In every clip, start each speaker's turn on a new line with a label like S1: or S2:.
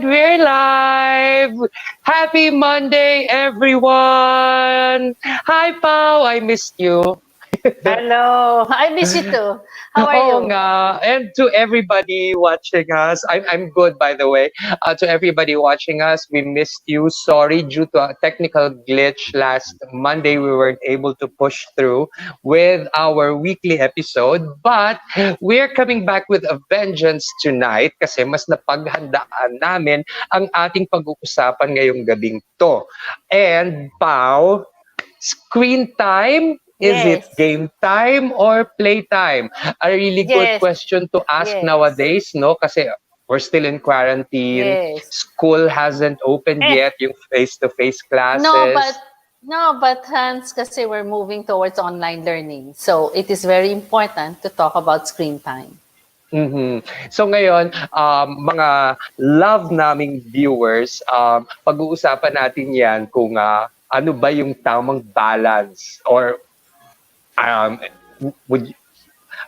S1: And we're live! Happy Monday, everyone! Hi, Pao! I missed you.
S2: Hello. I miss you too. How are
S1: Oo
S2: you?
S1: nga. And to everybody watching us, I'm good, by the way. To everybody watching us, we missed you. Sorry, due to a technical glitch last Monday, we weren't able to push through with our weekly episode. But we're coming back with a vengeance tonight kasi mas napaghandaan namin ang ating pag-uusapan ngayong gabing to. And, Pao, screen time? Is it
S2: Yes.
S1: game time or play time? A really good
S2: Yes.
S1: question to ask
S2: Yes.
S1: nowadays, no? Kasi we're still in quarantine.
S2: Yes.
S1: School hasn't opened
S2: Eh,
S1: yet, yung face-to-face
S2: no, but
S1: classes.
S2: no, but Hans, kasi we're moving towards online learning. So it is very important to talk about screen time.
S1: Mhm. So ngayon, mga love naming viewers, pag-uusapan natin yan kung ano ba yung tamang balance or um, would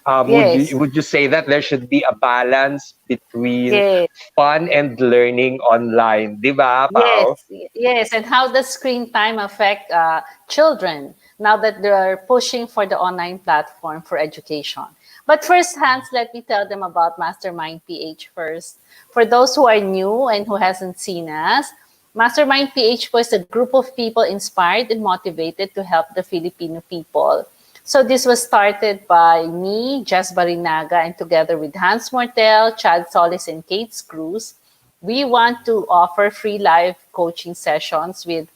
S2: Yes.
S1: would you say that there should be a balance between
S2: Yes.
S1: fun and learning online? Di ba,
S2: Yes.
S1: Pao?
S2: Yes. And how does screen time affect children now that they're pushing for the online platform for education? But first, Hans, let me tell them about Mastermind PH first. For those who are new and who hasn't seen us, Mastermind PH was a group of people inspired and motivated to help the Filipino people. So this was started by me, Jess Barinaga, and together with Hans Mortel, Chad Solis, and Kate Cruz. We want to offer free live coaching sessions with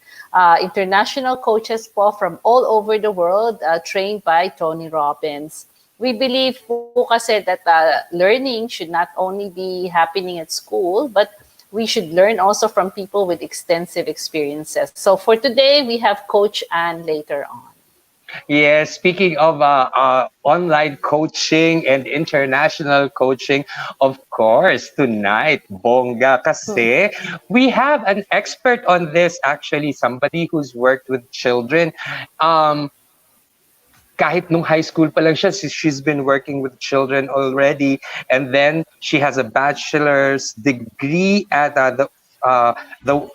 S2: international coaches po from all over the world, trained by Tony Robbins. We believe po kasi that learning should not only be happening at school, but we should learn also from people with extensive experiences. So for today, we have Coach Ann later on.
S1: Yes, speaking of online coaching and international coaching, of course, tonight, bongga kasi we have an expert on this, actually, somebody who's worked with children. Um, Kahit nung high school pa lang siya, she's been working with children already. And then she has a bachelor's degree at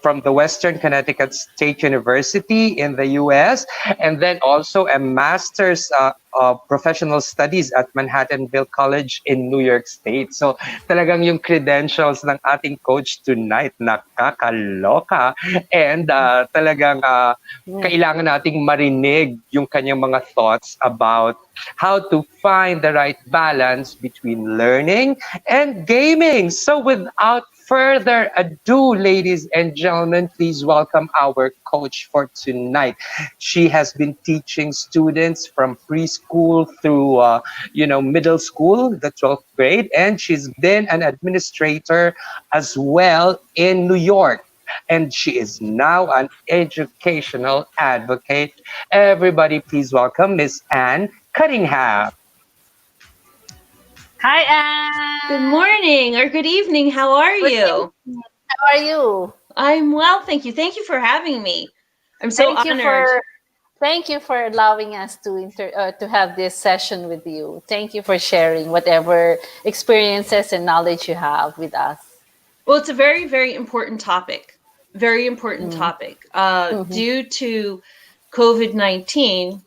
S1: from the Western Connecticut State University in the US, and then also a master's professional studies at Manhattanville College in New York State. So talagang yung credentials ng ating coach tonight, nakakaloka. And talagang kailangan nating marinig yung kanyang mga thoughts about how to find the right balance between learning and gaming. So without further ado, ladies and gentlemen, please welcome our coach for tonight. She has been teaching students from preschool through, middle school, the 12th grade, and she's been an administrator as well in New York. And she is now an educational advocate. Everybody, please welcome Miss Anne Cunningham.
S2: Hi,
S3: Good
S2: Anne.
S3: morning or good evening. How are
S2: Good
S3: you?
S2: evening. How are you?
S3: I'm well, thank you. Thank you for having me. I'm so
S2: Thank you
S3: honored.
S2: for Thank you for allowing us to have this session with you. Thank you for sharing whatever experiences and knowledge you have with us.
S3: Well, it's a very, very important topic. Very important
S2: Mm.
S3: topic.
S2: Mhm.
S3: Due to COVID-19,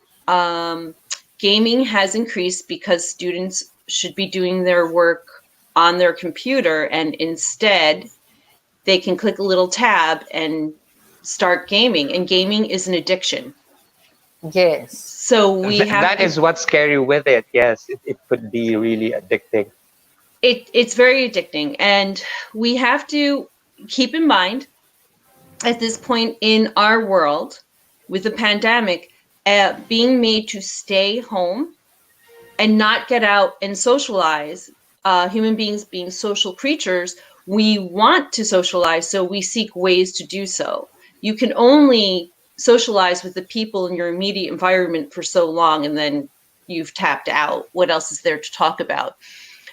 S3: gaming has increased because students should be doing their work on their computer, and instead they can click a little tab and start gaming. And gaming is an addiction.
S2: Yes.
S3: So we have
S1: That is what's scary with it. Yes, it could be really addicting.
S3: it's very addicting, and we have to keep in mind at this point in our world with the pandemic, being made to stay home and not get out and socialize. Human beings being social creatures, we want to socialize, so we seek ways to do so. You can only socialize with the people in your immediate environment for so long, and then you've tapped out. What else is there to talk about?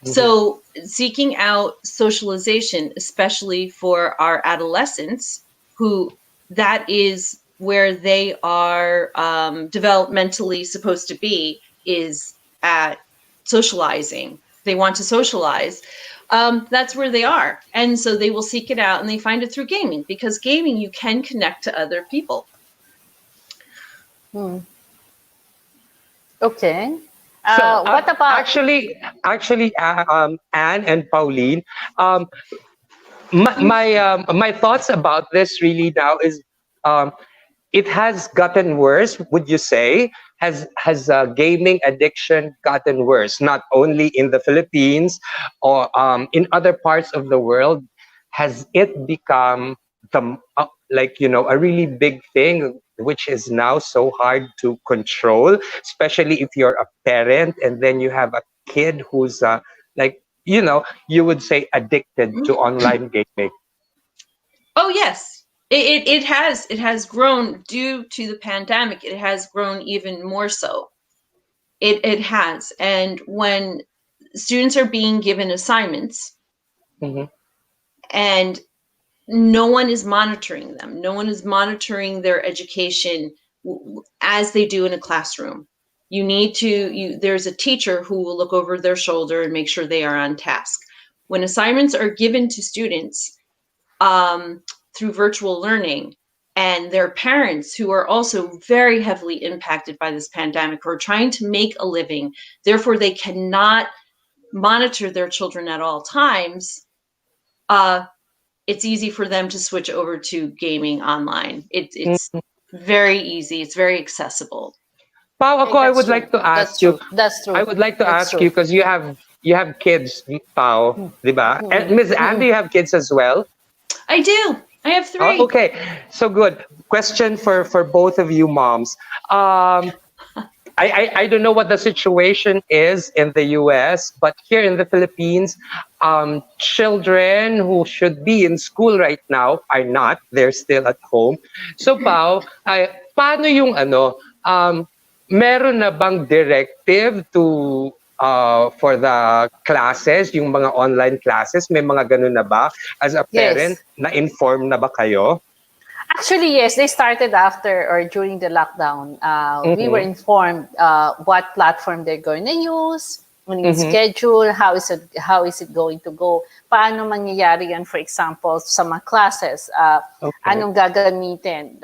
S3: So seeking out socialization, especially for our adolescents, who that is where they are developmentally supposed to be, is at socializing. they want to socialize, that's where they are. And so they will seek it out and they find it through gaming, because gaming, you can connect to other people.
S2: Okay.
S1: So
S2: What about?
S1: Anne and Pauline, um, my thoughts about this really now is, um, it has gotten worse. Would you say has gaming addiction gotten worse? Not only in the Philippines or in other parts of the world, has it become the like a really big thing, which is now so hard to control, especially if you're a parent and then you have a kid who's like you would say addicted to online gaming.
S3: Oh yes, it has grown due to the pandemic. It has grown even more so. It has, and when students are being given assignments
S1: Mhm.
S3: and no one is monitoring them, no one is monitoring their education as they do in a classroom. You need to there's a teacher who will look over their shoulder and make sure they are on task. When assignments are given to students um, through virtual learning, and their parents who are also very heavily impacted by this pandemic, who are trying to make a living, therefore they cannot monitor their children at all times, uh, it's easy for them to switch over to gaming online. It's very easy. It's very accessible.
S1: Pao,
S2: Okay,
S1: ako, I
S2: that's
S1: would
S2: true.
S1: like to
S2: That's
S1: ask you.
S2: true. That's
S1: I
S2: true.
S1: would like to
S2: That's
S1: ask you
S2: true.
S1: because you have kids, Pao, di ba? And Miss Anne, do you have kids as well?
S3: I do. I have
S1: Oh,
S3: three.
S1: okay, so good. Question for both of you moms. Um, I don't know what the situation is in the US, but here in the Philippines, children who should be in school right now are not. They're still at home. So, Pao, paano yung meron na bang directive to for the classes, yung mga online classes? May mga ganun na ba? As a parent,
S2: Yes.
S1: na-inform na ba kayo?
S2: Actually, yes, they started after or during the lockdown. We were
S1: Mm-hmm.
S2: informed what platform they're going to use, ano yung
S1: Mm-hmm.
S2: schedule, how is it going to go, paano mangyayari yan, for example, sa mga classes,
S1: Okay.
S2: anong gagamitin.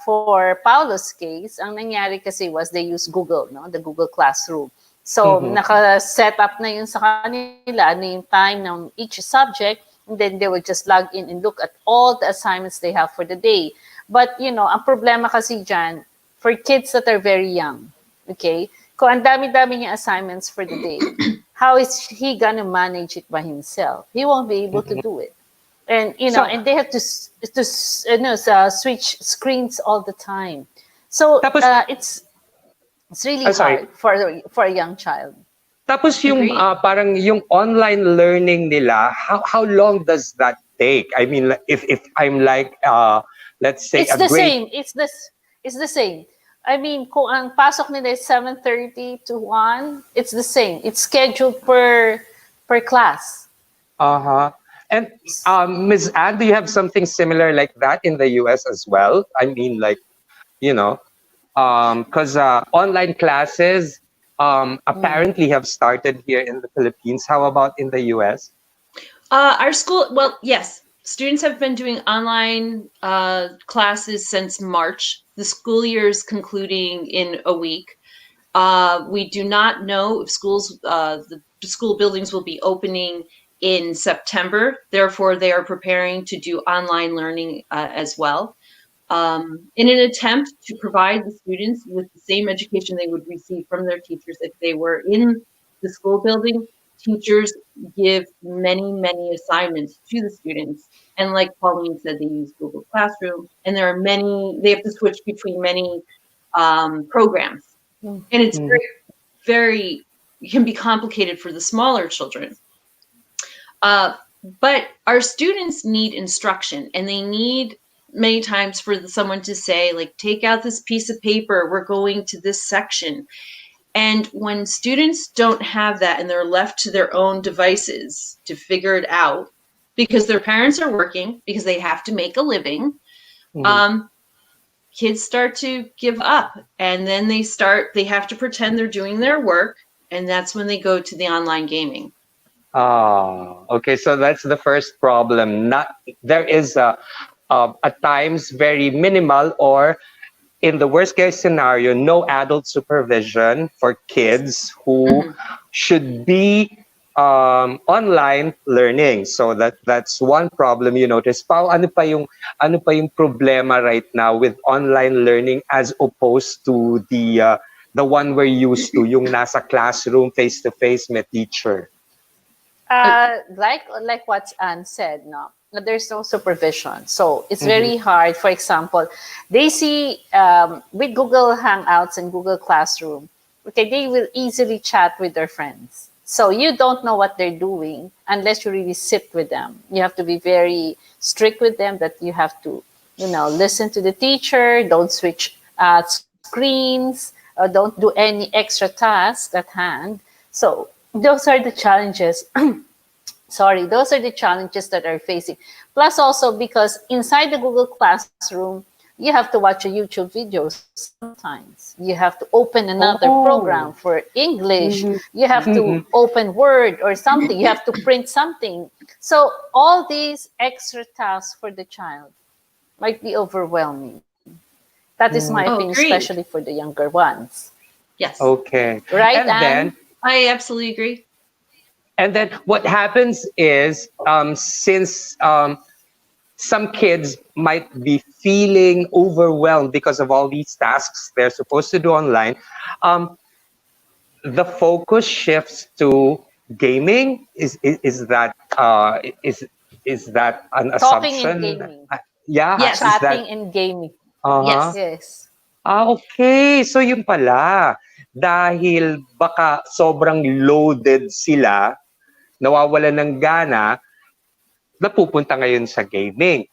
S2: For Paulo's case, ang nangyari kasi was they use Google, no, the Google Classroom. So,
S1: Mm-hmm.
S2: naka-set up na yun sa kanila, ano yung time ng each subject, and then they will just log in and look at all the assignments they have for the day. But, ang problema kasi dyan, for kids that are very young, okay, kung ang dami-dami niya assignments for the day, how is he gonna manage it by himself? He won't be able to do it. And,
S1: So,
S2: and they have to switch screens all the time. So,
S1: tapos,
S2: it's really
S1: sorry.
S2: hard for a young child.
S1: Tapos yung
S3: Agreed.
S1: parang yung online learning nila, how long does that take? I mean, like, if I'm like let's say
S2: It's
S1: a
S2: the
S1: grade.
S2: same. It's the same. I mean, kung ang pasok nila is 7:30 to 1, it's the same. It's scheduled per class.
S1: Uh-huh. And Ms. Anne, do you have something similar like that in the US as well? I mean, like, you know, because online classes apparently have started here in the Philippines. How about in the US?
S3: Our school, well, yes, students have been doing online classes since March. The school year is concluding in a week. We do not know if the school buildings will be opening in September. Therefore, they are preparing to do online learning as well. In an attempt to provide the students with the same education they would receive from their teachers if they were in the school building, teachers give many, many assignments to the students. And like Pauline said, they use Google Classroom, and there are many, they have to switch between many programs. And it's
S1: Mhm.
S3: very, very, it can be complicated for the smaller children. But our students need instruction, and they need many times for someone to say, like, take out this piece of paper, we're going to this section. And when students don't have that and they're left to their own devices to figure it out, because their parents are working, because they have to make a living,
S1: Mhm.
S3: kids start to give up. And then they have to pretend they're doing their work. And that's when they go to the online gaming.
S1: Okay. So that's the first problem. Not there is at times very minimal, or in the worst case scenario, no adult supervision for kids who
S3: Mhm.
S1: should be online learning. So that's one problem you notice. Pao, ano pa yung problema right now with online learning as opposed to the one we're used to, yung nasa classroom face to face with teacher.
S3: Uh,
S2: Like what Anne said, no, there's no supervision, so it's
S1: Mm-hmm.
S2: very hard. For example, they see with Google Hangouts and Google Classroom, okay, they will easily chat with their friends. So you don't know what they're doing unless you really sit with them. You have to be very strict with them that you have to, listen to the teacher. Don't switch screens. Don't do any extra tasks at hand. So those are the challenges. Sorry, those are the challenges that are facing. Plus, also because inside the Google Classroom, you have to watch a YouTube video sometimes. You have to open another program
S1: Oh.
S2: for English.
S1: Mm-hmm.
S2: You have to
S1: Mm-mm.
S2: open Word or something. You have to print something. So all these extra tasks for the child might be overwhelming. That is my opinion,
S3: oh,
S2: especially
S3: agreed.
S2: for the younger ones.
S3: Yes,
S1: Okay.
S2: Right,
S1: And
S2: Anne?
S1: then
S3: I absolutely agree.
S1: what happens is since some kids might be feeling overwhelmed because of all these tasks they're supposed to do online, um, the focus shifts to gaming. Is that an
S2: Talking and
S1: assumption?
S2: gaming.
S1: Yeah, is
S3: Yes,
S2: Chatting
S1: that
S2: and gaming.
S1: uh-huh.
S3: yes.
S2: Yes.
S1: Okay, so yun pala, dahil baka sobrang loaded sila, nawawalan ng gana, napupunta ngayon sa gaming.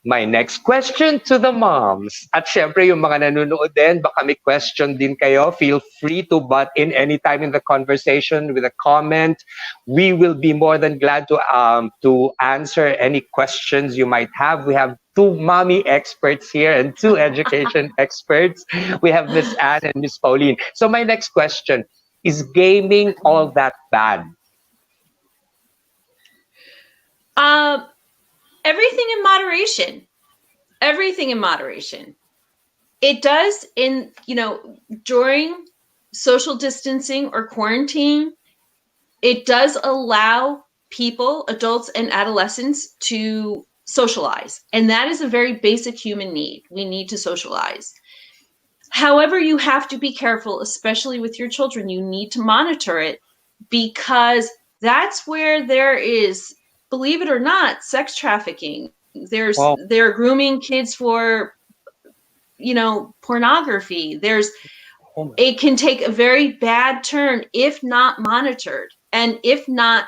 S1: My next question to the moms. At syempre, yung mga nanonood din, baka may question din kayo. Feel free to butt in anytime in the conversation with a comment. We will be more than glad to answer any questions you might have. We have two mommy experts here and two education experts. We have Miss Anne and Miss Pauline. So my next question, is gaming all that bad?
S3: Um, everything in moderation. Everything in moderation. It does during social distancing or quarantine, it does allow people, adults and adolescents, to socialize. And that is a very basic human need. We need to socialize. However, you have to be careful, especially with your children. You need to monitor it because that's where there is, believe it or not, sex trafficking.
S1: Wow.
S3: They're grooming kids for, pornography.
S1: Oh my.
S3: It can take a very bad turn if not monitored and if not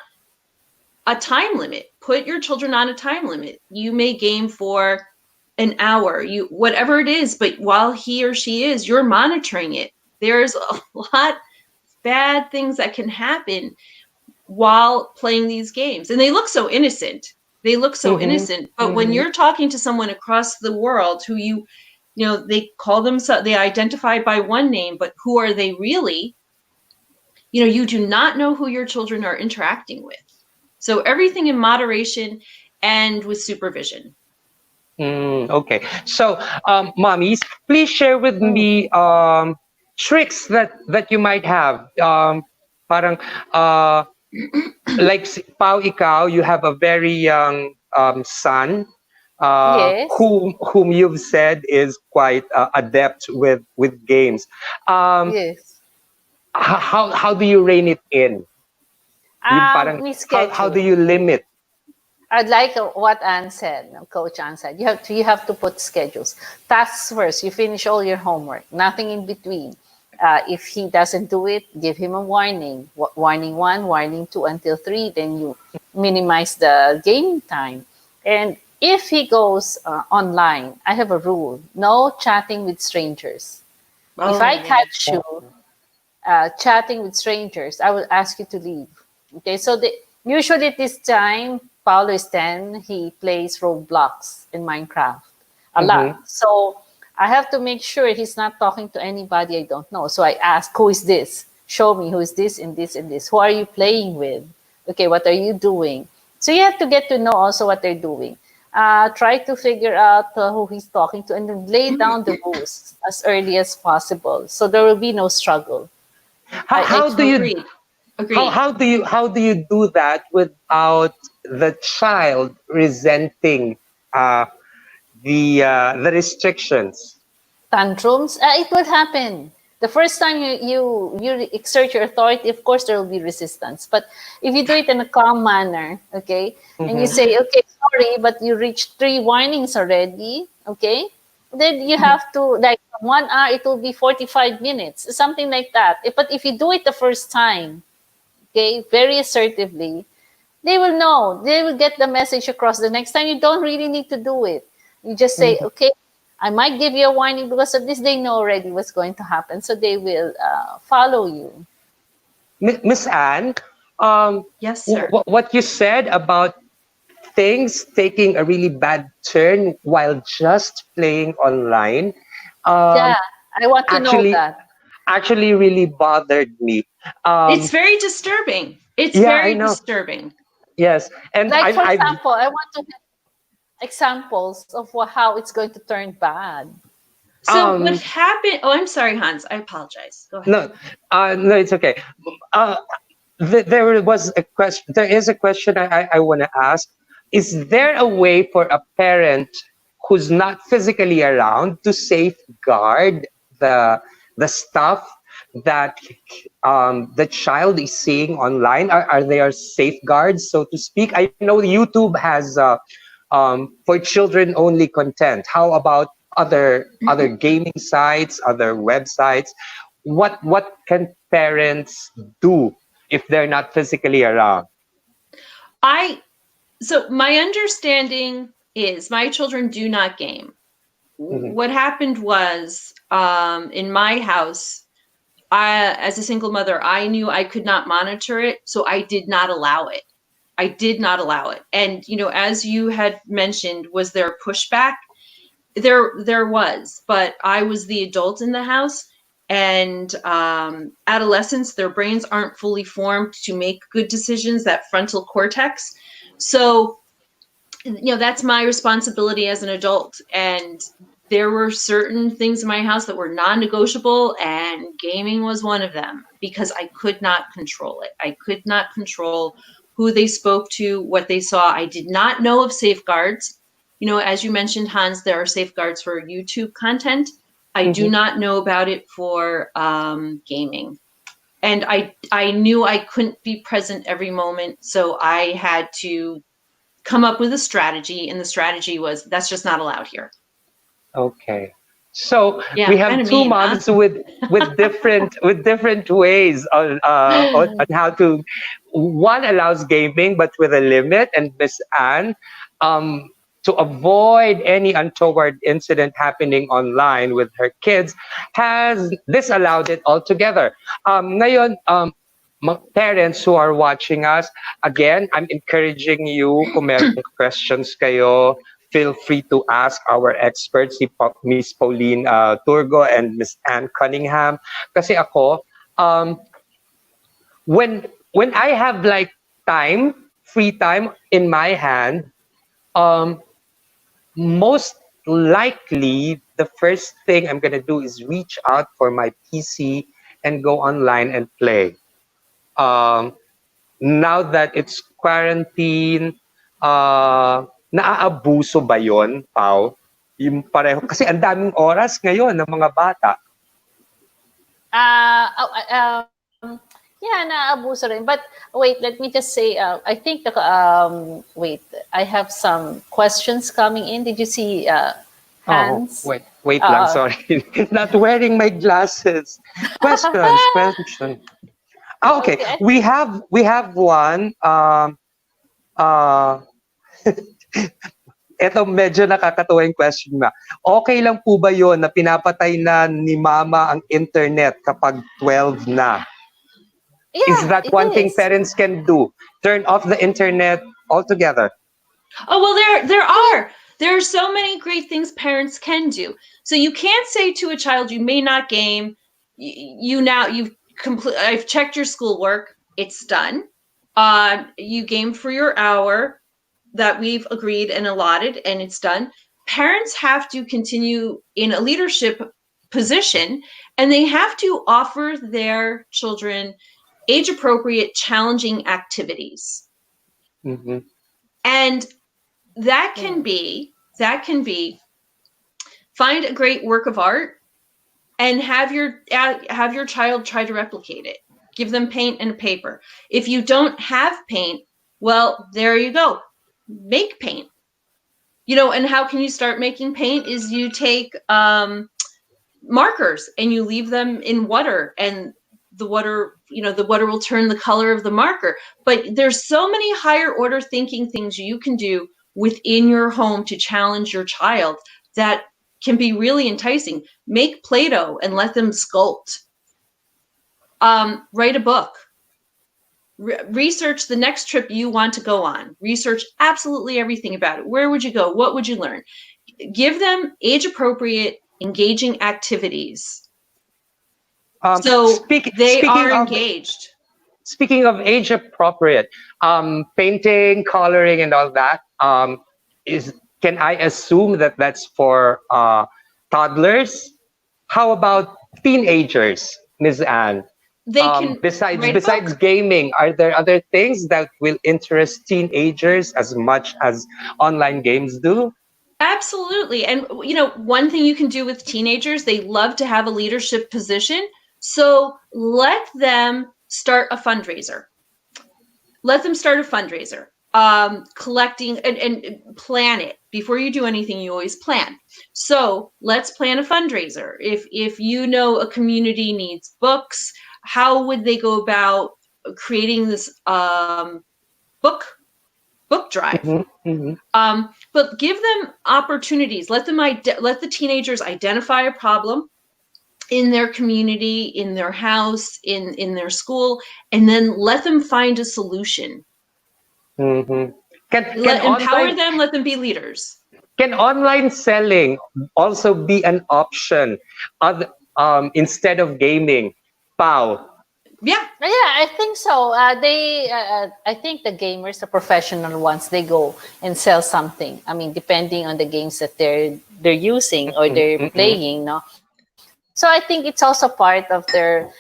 S3: a time limit. Put your children on a time limit. You may game for an hour, you whatever it is, but while he or she is, you're monitoring it. There's a lot bad things that can happen while playing these games. And they look so innocent. They look so
S1: Mhm,
S3: innocent. But when
S1: mhm.
S3: you're talking to someone across the world who they call themselves, they identify by one name, but who are they really? You do not know who your children are interacting with. So everything in moderation and with supervision.
S1: Okay. So, mommies, please share with me tricks that you might have. Parang like Pao, ikaw, you have a very young son
S2: Yes.
S1: whom you've said is quite adept with games. Um,
S2: Yes.
S1: how do you rein it in? Yung parang
S2: We
S1: how do
S2: schedule.
S1: you limit?
S2: I'd like what Anne said, Coach Anne said. You have to put schedules. Tasks first. You finish all your homework. Nothing in between. If he doesn't do it, give him a warning. Warning one, warning two until three. Then you minimize the gaming time. And if he goes online, I have a rule: no chatting with strangers. If
S3: Oh
S2: I
S3: yeah.
S2: catch you chatting with strangers, I will ask you to leave. Okay, so usually at this time, Paulo is 10, he plays Roblox in Minecraft a
S1: Mm-hmm.
S2: lot. So I have to make sure he's not talking to anybody I don't know. So I ask, who is this? Show me who is this and this and this. Who are you playing with? Okay, what are you doing? So you have to get to know also what they're doing. Try to figure out who he's talking to, and then lay down the rules as early as possible, so there will be no struggle. I
S1: How do
S2: truly
S1: you
S3: Agreed. Agreed.
S1: how do you do that without the child resenting uh, the restrictions?
S2: tantrums. It will happen. The first time you exert your authority, of course there will be resistance. But if you do it in a calm manner, okay, and you
S1: Mm-hmm.
S2: say, okay, sorry, but you reached 3 warnings already, okay, then you have to, like, 1 hour, it will be 45 minutes, something like that. But if you do it the first time, okay, very assertively, they will know. They will get the message across. The next time, you don't really need to do it. You just say, okay, I might give you a warning because of this. They know already what's going to happen, so they will follow you.
S1: Miss Anne, um,
S3: Yes, sir.
S1: what you said about things taking a really bad turn while just playing online,
S2: Yeah,
S1: um,
S2: I want to know
S1: actually
S2: that.
S1: actually really bothered me.
S3: It's
S1: Um,
S3: very disturbing. It's
S1: yeah, I
S3: very
S1: know.
S3: disturbing.
S1: Yes, and
S2: Like, for
S1: I've
S2: example, I want to have examples of how it's going to turn bad.
S3: So what
S1: um
S3: happened? Oh, I'm sorry, Hans. I apologize. Go ahead.
S1: no, no, it's okay. Uh, there was a question. There is a question I want to ask. Is there a way for a parent who's not physically around to safeguard the stuff that the child is seeing online? Are there safeguards, so to speak? I know YouTube has for children only content. How about other gaming sites, other websites? What can parents do if they're not physically around?
S3: I so my understanding is my children do not game.
S1: Mhm.
S3: What happened was in my house, as a single mother, I knew I could not monitor it, so I did not allow it. I did not allow it. And as you had mentioned, was there pushback? There was, but I was the adult in the house, and adolescents, their brains aren't fully formed to make good decisions, that frontal cortex. So that's my responsibility as an adult. And there were certain things in my house that were non-negotiable, and gaming was one of them, because I could not control it. I could not control who they spoke to, what they saw. I did not know of safeguards. As you mentioned, Hans, there are safeguards for YouTube content. I do
S1: Mhm.
S3: not know about it for gaming. And I knew I couldn't be present every moment, so I had to come up with a strategy, and the strategy was, that's just not allowed here.
S1: Okay. So we
S3: Yeah, kind
S1: have
S3: of
S1: two
S3: mean, huh?
S1: moms with different ways on how to. One allows gaming, but with a limit, and Miss Anne, um, to avoid any untoward incident happening online with her kids, has disallowed it altogether. Ngayon, parents who are watching us, again, I'm encouraging you, kung merong questions kayo, feel free to ask our experts, si Miss Pauline Turgo and Miss Anne Cunningham. Kasi ako, um, when I have like free time in my hand, um, most likely the first thing I'm gonna do is reach out for my PC and go online and play. Um, Now that it's quarantine, naaabuso ba yon, Pao? Yung pareho. Kasi ang daming oras ngayon ng mga bata.
S2: Yeah, naabuso rin. But wait, let me just say, I think wait, I have some questions coming in. Did you see
S1: Oh,
S2: hands?
S1: wait lang,
S2: Uh,
S1: sorry. Not wearing my glasses. Question. Ah, okay.
S2: okay.
S1: We have one. Uh, Eto medyo nakakatuwa yung question na. Okay lang po ba yon na pinapatay na ni mama ang internet kapag 12 na? Is
S2: Yeah,
S1: that
S2: it
S1: one thing
S2: is.
S1: parents can do? Turn off the internet altogether.
S3: Oh, well, there are so many great things parents can do. So you can't say to a child, you may not game. You've complete. I've checked your schoolwork. It's done. You game for your hour that we've agreed and allotted, and it's done. Parents have to continue in a leadership position, and they have to offer their children age appropriate, challenging activities.
S1: Mm-hmm.
S3: And that can be find a great work of art and have your child try to replicate it. Give them paint and paper. If you don't have paint, well, there you go. Make paint. And how can you start making paint is you take markers and you leave them in water, and the water will turn the color of the marker. But there's so many higher order thinking things you can do within your home to challenge your child that can be really enticing. Make Play-Doh and let them sculpt. Write a book. Research the next trip you want to go on. Research absolutely everything about it. Where would you go? What would you learn? Give them age-appropriate, engaging activities. So they are engaged.
S1: Speaking of age appropriate, painting, coloring, and all that, can I assume that that's for toddlers? How about teenagers, Ms. Anne?
S3: They can
S1: besides gaming, are there other things that will interest teenagers as much as online games do?
S3: Absolutely. And one thing you can do with teenagers, they love to have a leadership position. So let them start a fundraiser. Collecting and plan it. Before you do anything, you always plan. So let's plan a fundraiser. If you know a community needs books, how would they go about creating this book drive?
S1: Mm-hmm. Mm-hmm.
S3: But give them opportunities. Let the teenagers identify a problem in their community, in their house, in their school, and then let them find a solution.
S1: Mm-hmm.
S3: Empower them, let them be leaders.
S1: Can online selling also be an option instead of gaming? Pau.
S3: Yeah,
S2: I think so. I think the gamers, the professional ones, they go and sell something. I mean, depending on the games that they're using or they're playing, no. So I think it's also part of their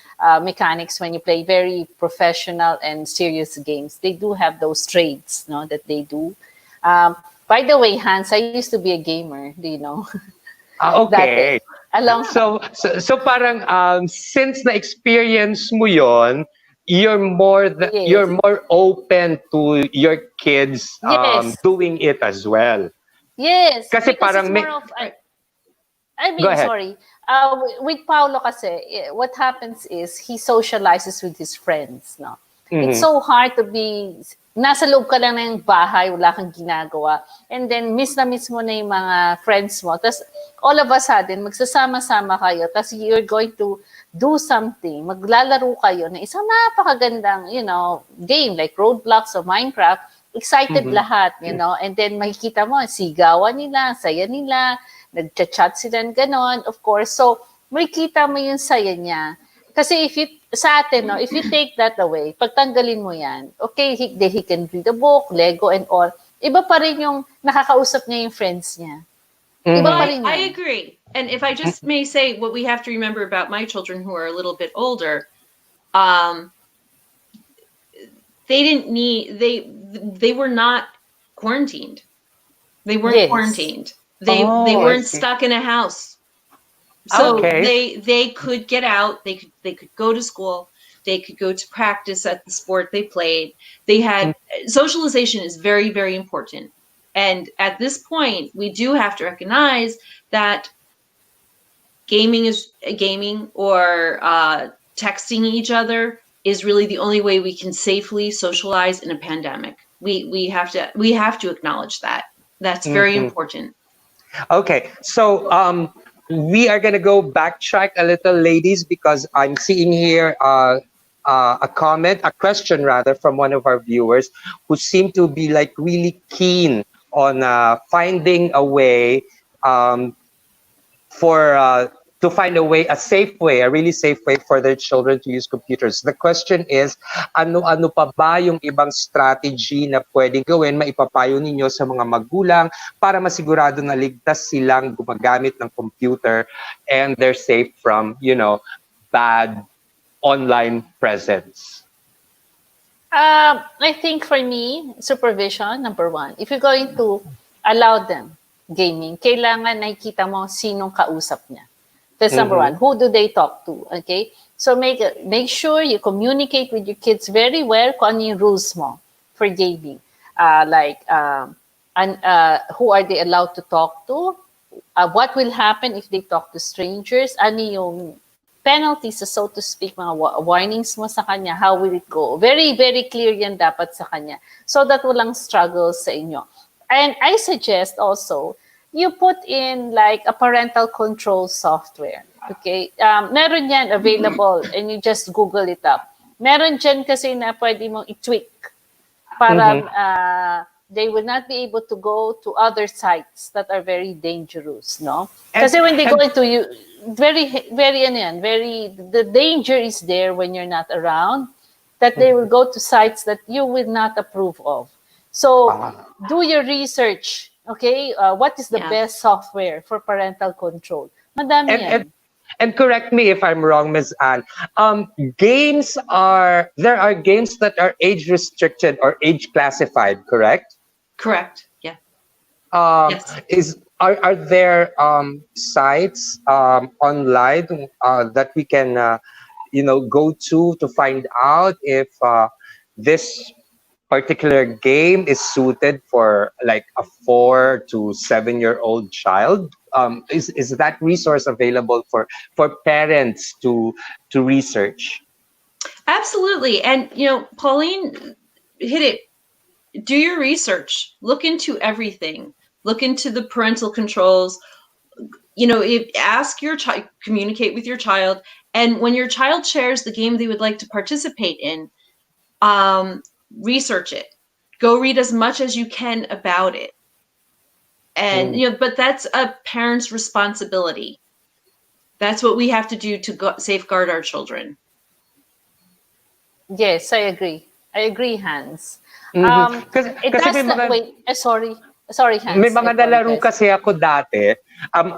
S2: mechanics when you play very professional and serious games. They do have those trades, no, that they do. By the way, Hans, I used to be a gamer. Do you know?
S1: Okay.
S2: So
S1: parang since na-experience mo yon, you're more open to your kids doing it as well.
S2: Yes,
S1: Kasi
S2: because
S1: parang
S2: it's more of
S1: Go ahead.
S2: sorry. With Paulo kasi, what happens is he socializes with his friends, no?
S1: Mm-hmm.
S2: It's so hard to be nasa loob ka lang ng bahay, wala kang ginagawa. And then miss na miss mo na yung mga friends mo. Tapos all of a sudden, magsasama-sama kayo. Tapos you're going to do something. Maglalaro kayo na isang napakagandang, game like Roblox or Minecraft. Excited lahat, And then makikita mo, sigawan nila, saya nila, nagchat-chat sila ganon, of course. So, makikita mo yung saya niya. Kasi sa atin, no, if you take that away, pagtanggalin mo yan, okay, he can read a book, Lego and all, iba pa rin yung nakakausap niya yung friends niya. Iba pa rin yan.
S3: I agree. And if I just may say, what we have to remember about my children who are a little bit older, they were not quarantined. They weren't quarantined. They weren't stuck in a house. So they could get out, they could go to school, they could go to practice at the sport they played. They had socialization is very, very important. And at this point, we do have to recognize that gaming or texting each other is really the only way we can safely socialize in a pandemic. We have to acknowledge that. That's very important.
S1: Okay, so we are gonna go backtrack a little, ladies, because I'm seeing here a question rather, from one of our viewers who seemed to be like really keen on finding a way for to find a way, a safe way, a really safe way for their children to use computers. The question is, ano-ano pa ba yung ibang strategy na pwedeng gawin, maipapayo ninyo sa mga magulang para masigurado na ligtas silang gumagamit ng computer and they're safe from, bad online presence?
S2: I think for me, supervision, number one. If you're going to allow them gaming, kailangan nakikita mo sinong kausap niya. That's number one. Who do they talk to? Okay? So make sure you communicate with your kids very well kung ano yung rules mo for gaming. Who are they allowed to talk to? What will happen if they talk to strangers? Ano yung penalties, so to speak, mga warnings mo sa kanya? How will it go? Very, very clear yan dapat sa kanya. So that walang struggles sa inyo. And I suggest also, you put in like a parental control software. Okay? Meron yan available and you just Google it up. Meron dyan kasi na pwede mong i-tweak para they will not be able to go to other sites that are very dangerous, no? Kasi when they go into you, the danger is there when you're not around, that they will go to sites that you will not approve of. So do your research, okay? What is the best software for parental control? Madami yan.
S1: And correct me if I'm wrong, Ms. Anne. There are games that are age restricted or age classified, correct?
S3: Correct. Yeah.
S1: Yes. Are there sites online that we can go to find out if this particular game is suited for like a 4 to 7-year-old child? Is that resource available for parents to research?
S3: Absolutely. And Pauline hit it. Do your research. Look into everything. Look into the parental controls. Ask your child, communicate with your child, and when your child shares the game they would like to participate in, research it. Go read as much as you can about it. And but that's a parent's responsibility. That's what we have to do to safeguard our children.
S2: Yes, I agree. I agree, Hans. Sorry, Hans.
S1: May mga nalaro kasi ako dati,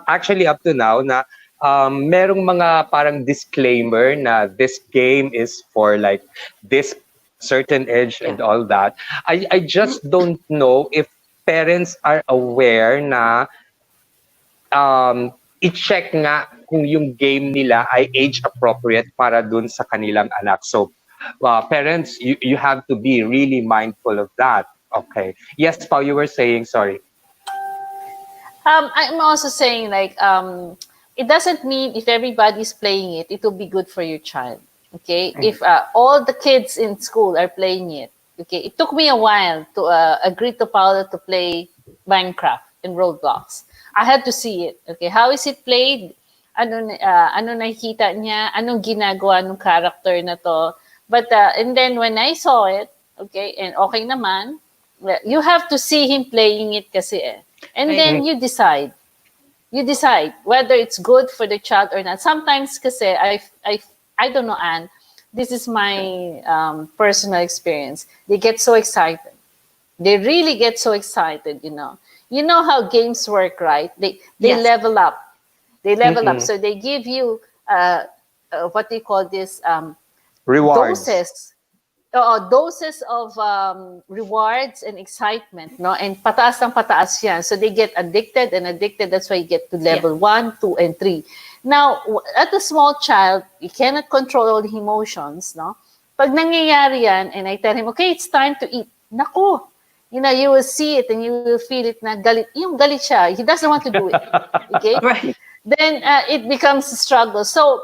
S1: actually up to now, na merong mga parang disclaimer na this game is for like this certain age and all that. I just don't know if parents are aware na i-check nga kung yung game nila ay age appropriate para dun sa kanilang anak. So parents, you have to be really mindful of that. Okay. Yes, Pao, you were saying, sorry.
S2: I'm also saying like it doesn't mean if everybody's playing it, it will be good for your child. Okay, if all the kids in school are playing it, okay, it took me a while to agree to Paolo to play Minecraft and Roblox. I had to see it. Okay, how is it played? Ano nakikita niya? Anong ginagawa ng character na to? But and then when I saw it, okay, and okay naman, you have to see him playing it kasi and then you decide. You decide whether it's good for the child or not. Sometimes kasi I don't know, Anne, this is my personal experience. They get so excited. They really get so excited, You know how games work, right? They level up. They level up. So they give you, what do you call this?
S1: Rewards.
S2: Doses of rewards and excitement, no? And pataas ng pataas yan. So they get addicted and addicted. That's why you get to level 1, 2, and 3. Now, at a small child, you cannot control all the emotions, no? Pag nangyayari yan, and I tell him, okay, it's time to eat. Naku! You will see it and you will feel it na galit. Yung galit siya. He doesn't want to do it. Okay?
S3: Right.
S2: Then it becomes a struggle. So,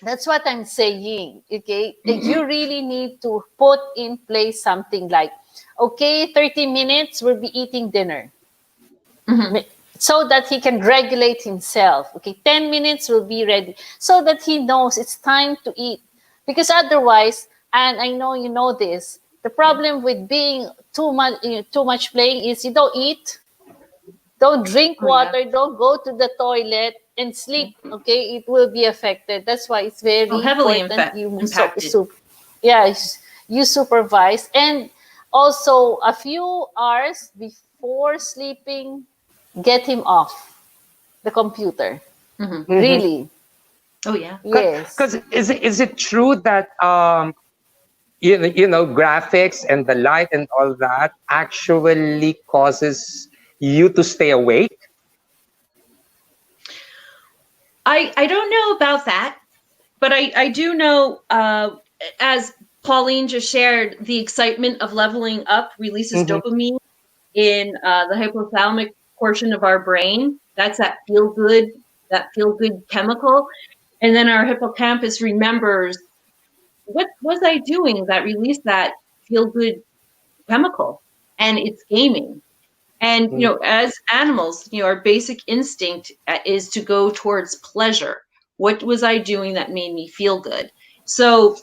S2: that's what I'm saying, okay? You really need to put in place something like, okay, 30 minutes, we'll be eating dinner. So that he can regulate himself. Okay, 10 minutes will be ready. So that he knows it's time to eat. Because otherwise, and I know you know this, the problem with being too much playing is you don't eat, don't drink water, don't go to the toilet, and sleep, okay, it will be affected. That's why it's very
S3: heavily
S2: important
S3: impacted.
S2: yes, you supervise, and also a few hours before sleeping, get him off the computer.
S3: Hmm.
S2: Really,
S3: Oh yeah.
S2: yes.
S1: Because is it true that graphics and the light and all that actually causes you to stay awake?
S3: I don't know about that, but I do know, as Pauline just shared, the excitement of leveling up releases
S1: Mm-hmm.
S3: dopamine in the hypothalamic portion of our brain. That's that feel good chemical. And then our hippocampus remembers, what was I doing that released that feel good chemical? And it's gaming. And as animals, our basic instinct is to go towards pleasure. What was I doing that made me feel good? So,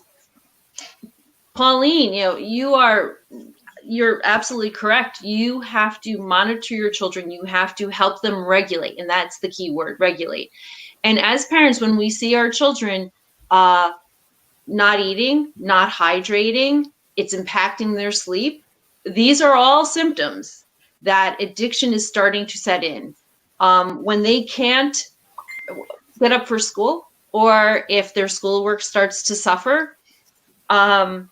S3: Pauline, you're absolutely correct. You have to monitor your children. You have to help them regulate, and that's the key word, regulate. And as parents, when we see our children not eating, not hydrating, it's impacting their sleep. These are all symptoms that addiction is starting to set in. When they can't get up for school, or if their schoolwork starts to suffer, um,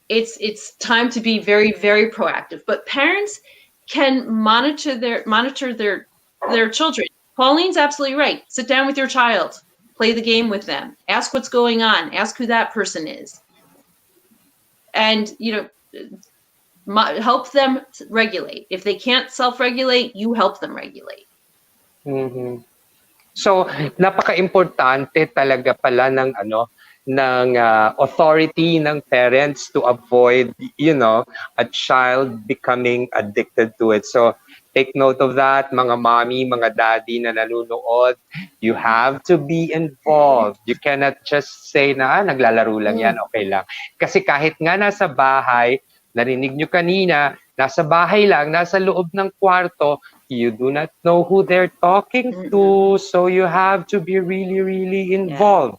S3: it's time to be very, very proactive. But parents can monitor their children. Pauline's absolutely right. Sit down with your child, play the game with them, ask what's going on, ask who that person is, and help them regulate. If they can't self-regulate, you help them regulate.
S1: Mhm. So, napaka-importante talaga pala ng authority ng parents to avoid, a child becoming addicted to it. So, take note of that, mga mommy, mga daddy na nanonood. You have to be involved. You cannot just say na, naglalaro lang yan, okay lang. Kasi kahit nga nasa bahay, narinig nyo kanina, nasa bahay lang, nasa loob ng kwarto, you do not know who they're talking to, so you have to be really, really involved.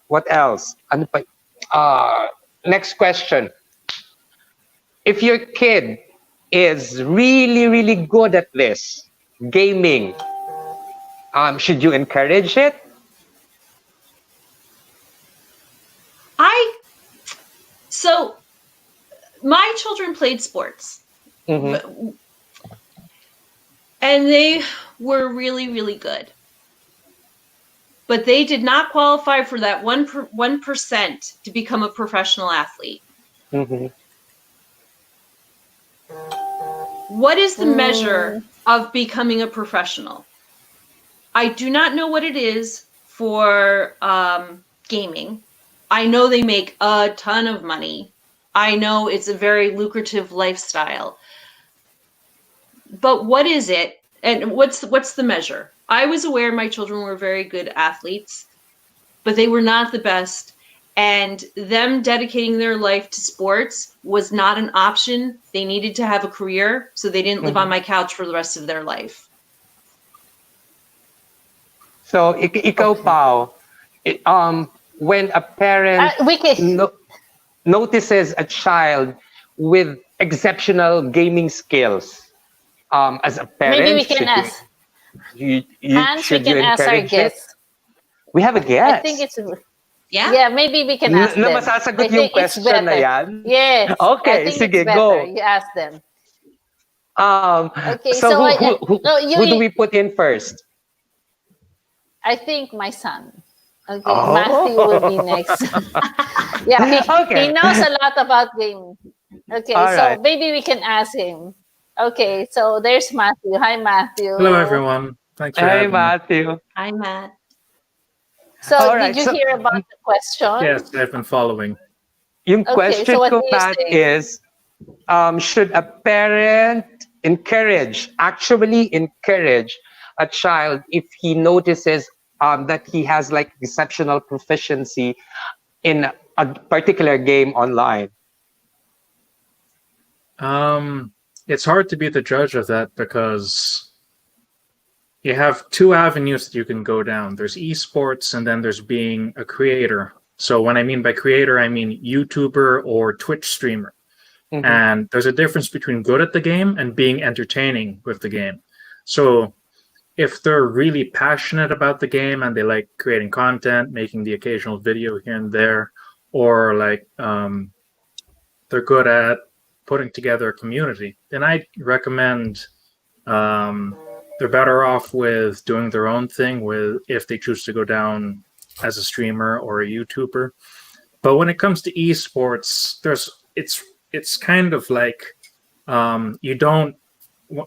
S1: What else? Ano pa? Next question. If your kid is really, really good at this, gaming, should you encourage it?
S3: So my children played sports,
S1: Mm-hmm.
S3: and they were really, really good. But they did not qualify for that 1% to become a professional athlete.
S1: Mm-hmm.
S3: What is the measure of becoming a professional? I do not know what it is for gaming. I know they make a ton of money. I know it's a very lucrative lifestyle. But what is it? And what's the measure? I was aware my children were very good athletes, but they were not the best. And them dedicating their life to sports was not an option. They needed to have a career, so they didn't live on my couch for the rest of their life.
S1: So, ikaw, Pao, when a parent
S2: We can.
S1: notices a child with exceptional gaming skills, as a
S2: Maybe
S1: parent,
S2: we can ask. Hans, we
S1: should you
S2: can ask our
S1: encourage it?
S2: guests.
S1: We have a
S2: I think
S1: guest.
S2: it's
S3: Yeah?
S2: yeah. Maybe we can ask
S1: Na
S2: them.
S1: masasagot
S2: I
S1: yung
S2: think it's
S1: question na
S2: better.
S1: yan?
S2: Yes, I
S1: Okay,
S2: think it's
S1: sige,
S2: better.
S1: go.
S2: You ask them. Okay,
S1: So
S2: so
S1: who
S2: I
S1: who who,
S2: no
S1: who do
S2: you.
S1: we put in first?
S2: I think my son. Okay, Matthew will be
S1: Oh.
S2: next. Yeah, he
S1: Okay.
S2: knows a lot about gaming. Okay,
S1: All
S2: so
S1: right.
S2: maybe we can ask him. Okay, so there's Matthew. Hi, Matthew.
S4: Hello, everyone. Thanks for
S1: Hey,
S4: having me.
S1: Matthew.
S3: Hi, Matt.
S1: All
S2: So did
S1: right.
S2: you
S1: So
S2: hear about the question?
S4: Yes, I've been following.
S1: yung
S2: Okay, so
S1: question
S2: what
S1: ko,
S2: do you
S1: Matt,
S2: say?
S1: is should a parent actually encourage a child if he notices that he has like exceptional proficiency in a particular game online?
S4: It's hard to be the judge of that because you have two avenues that you can go down. There's esports, and then there's being a creator. So when I mean by creator, I mean YouTuber or Twitch streamer.
S1: Mhm.
S4: And there's a difference between good at the game and being entertaining with the game. So if they're really passionate about the game and they like creating content, making the occasional video here and there, or like they're good at putting together a community, then I recommend they're better off with doing their own thing with if they choose to go down as a streamer or a YouTuber. But when it comes to esports, it's kind of like you don't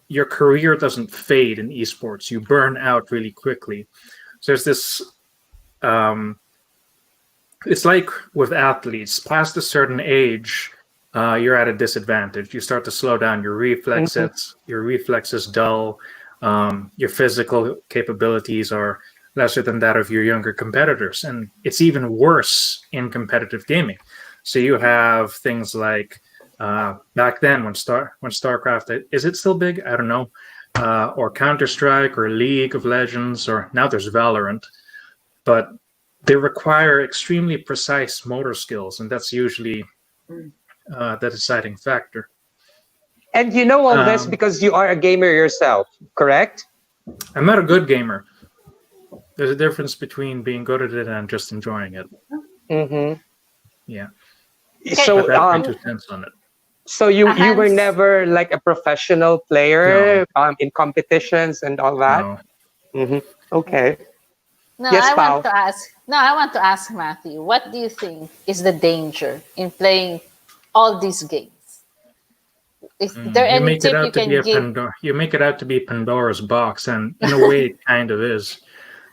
S4: your career doesn't fade in esports. You burn out really quickly. So there's this it's like with athletes, past a certain age, you're at a disadvantage. You start to slow down your reflexes, your reflexes dull, your physical capabilities are lesser than that of your younger competitors. And it's even worse in competitive gaming. So you have things like back then when StarCraft, is it still big? I don't know. Or Counter-Strike or League of Legends, or now there's Valorant. But they require extremely precise motor skills, and that's usually the deciding factor.
S1: And you know all this because you are a gamer yourself, correct?
S4: I'm not a good gamer. There's a difference between being good at it and just enjoying it.
S1: Mm-hmm.
S4: Yeah.
S1: So,
S4: But that's my 2 cents on it.
S1: so you were never like a professional player in competitions and all that?
S4: No.
S1: Mm-hmm. Okay.
S2: No,
S1: Yes,
S2: I
S1: Pao.
S2: want to ask. No, I want to ask Matthew. What do you think is the danger in playing all these games? Is there
S4: You
S2: any
S4: make it
S2: tip you
S4: out to be
S2: can
S4: a
S2: give?
S4: Pandora. You make it out to be Pandora's box, and in a way, it kind of is,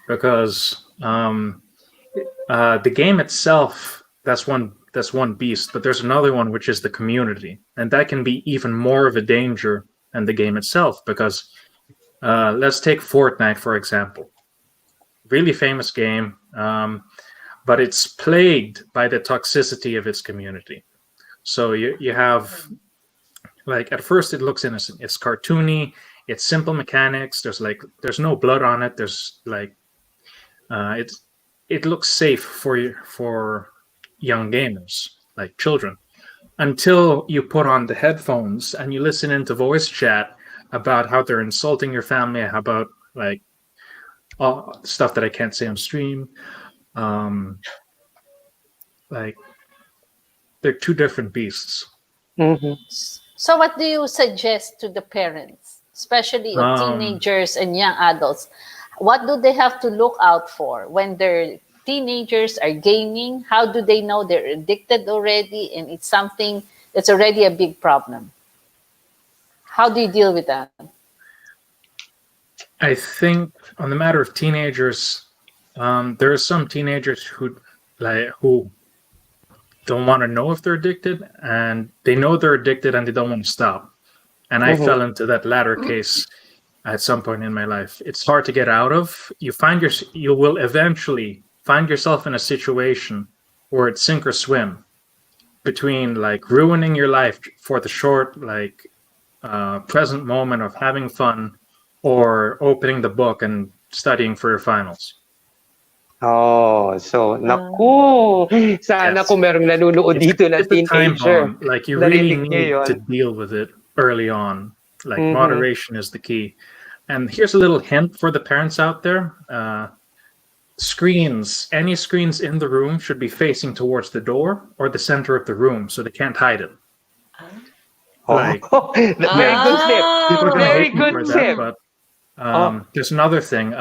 S4: because the game itself, that's one beast, but there's another one which is the community, and that can be even more of a danger than the game itself. Because let's take Fortnite for example, really famous game, but it's plagued by the toxicity of its community. So you have, like, at first it looks innocent. It's cartoony. It's simple mechanics. There's no blood on it. There's like it looks safe for young gamers, like children, until you put on the headphones and you listen into voice chat about how they're insulting your family, about like stuff that I can't say on stream. Like, they're two different beasts.
S1: Mm-hmm.
S2: So, what do you suggest to the parents, especially of teenagers and young adults? What do they have to look out for when their teenagers are gaming? How do they know they're addicted already and it's something that's already a big problem? How do you deal with that?
S4: I think on the matter of teenagers, there are some teenagers who don't want to know if they're addicted, and they know they're addicted and they don't want to stop. And I fell into that latter case at some point in my life. It's hard to get out of. You will eventually find yourself in a situation where it's sink or swim, between like ruining your life for the short present moment of having fun, or opening the book and studying for your finals.
S1: Oh, so naku. Sana
S4: Yes.
S1: kung merong nanonood dito na
S4: It's a time
S1: teenager.
S4: bomb. Like, you really
S1: Narinig niyo
S4: need to
S1: yun.
S4: deal with it early on. Like, moderation is the key. And here's a little hint for the parents out there. Any screens in the room should be facing towards the door or the center of the room, so they can't hide it. Like,
S1: Very good tip.
S4: people are gonna
S1: Very
S4: hate me
S1: good
S4: for
S1: tip.
S4: that, but there's another thing.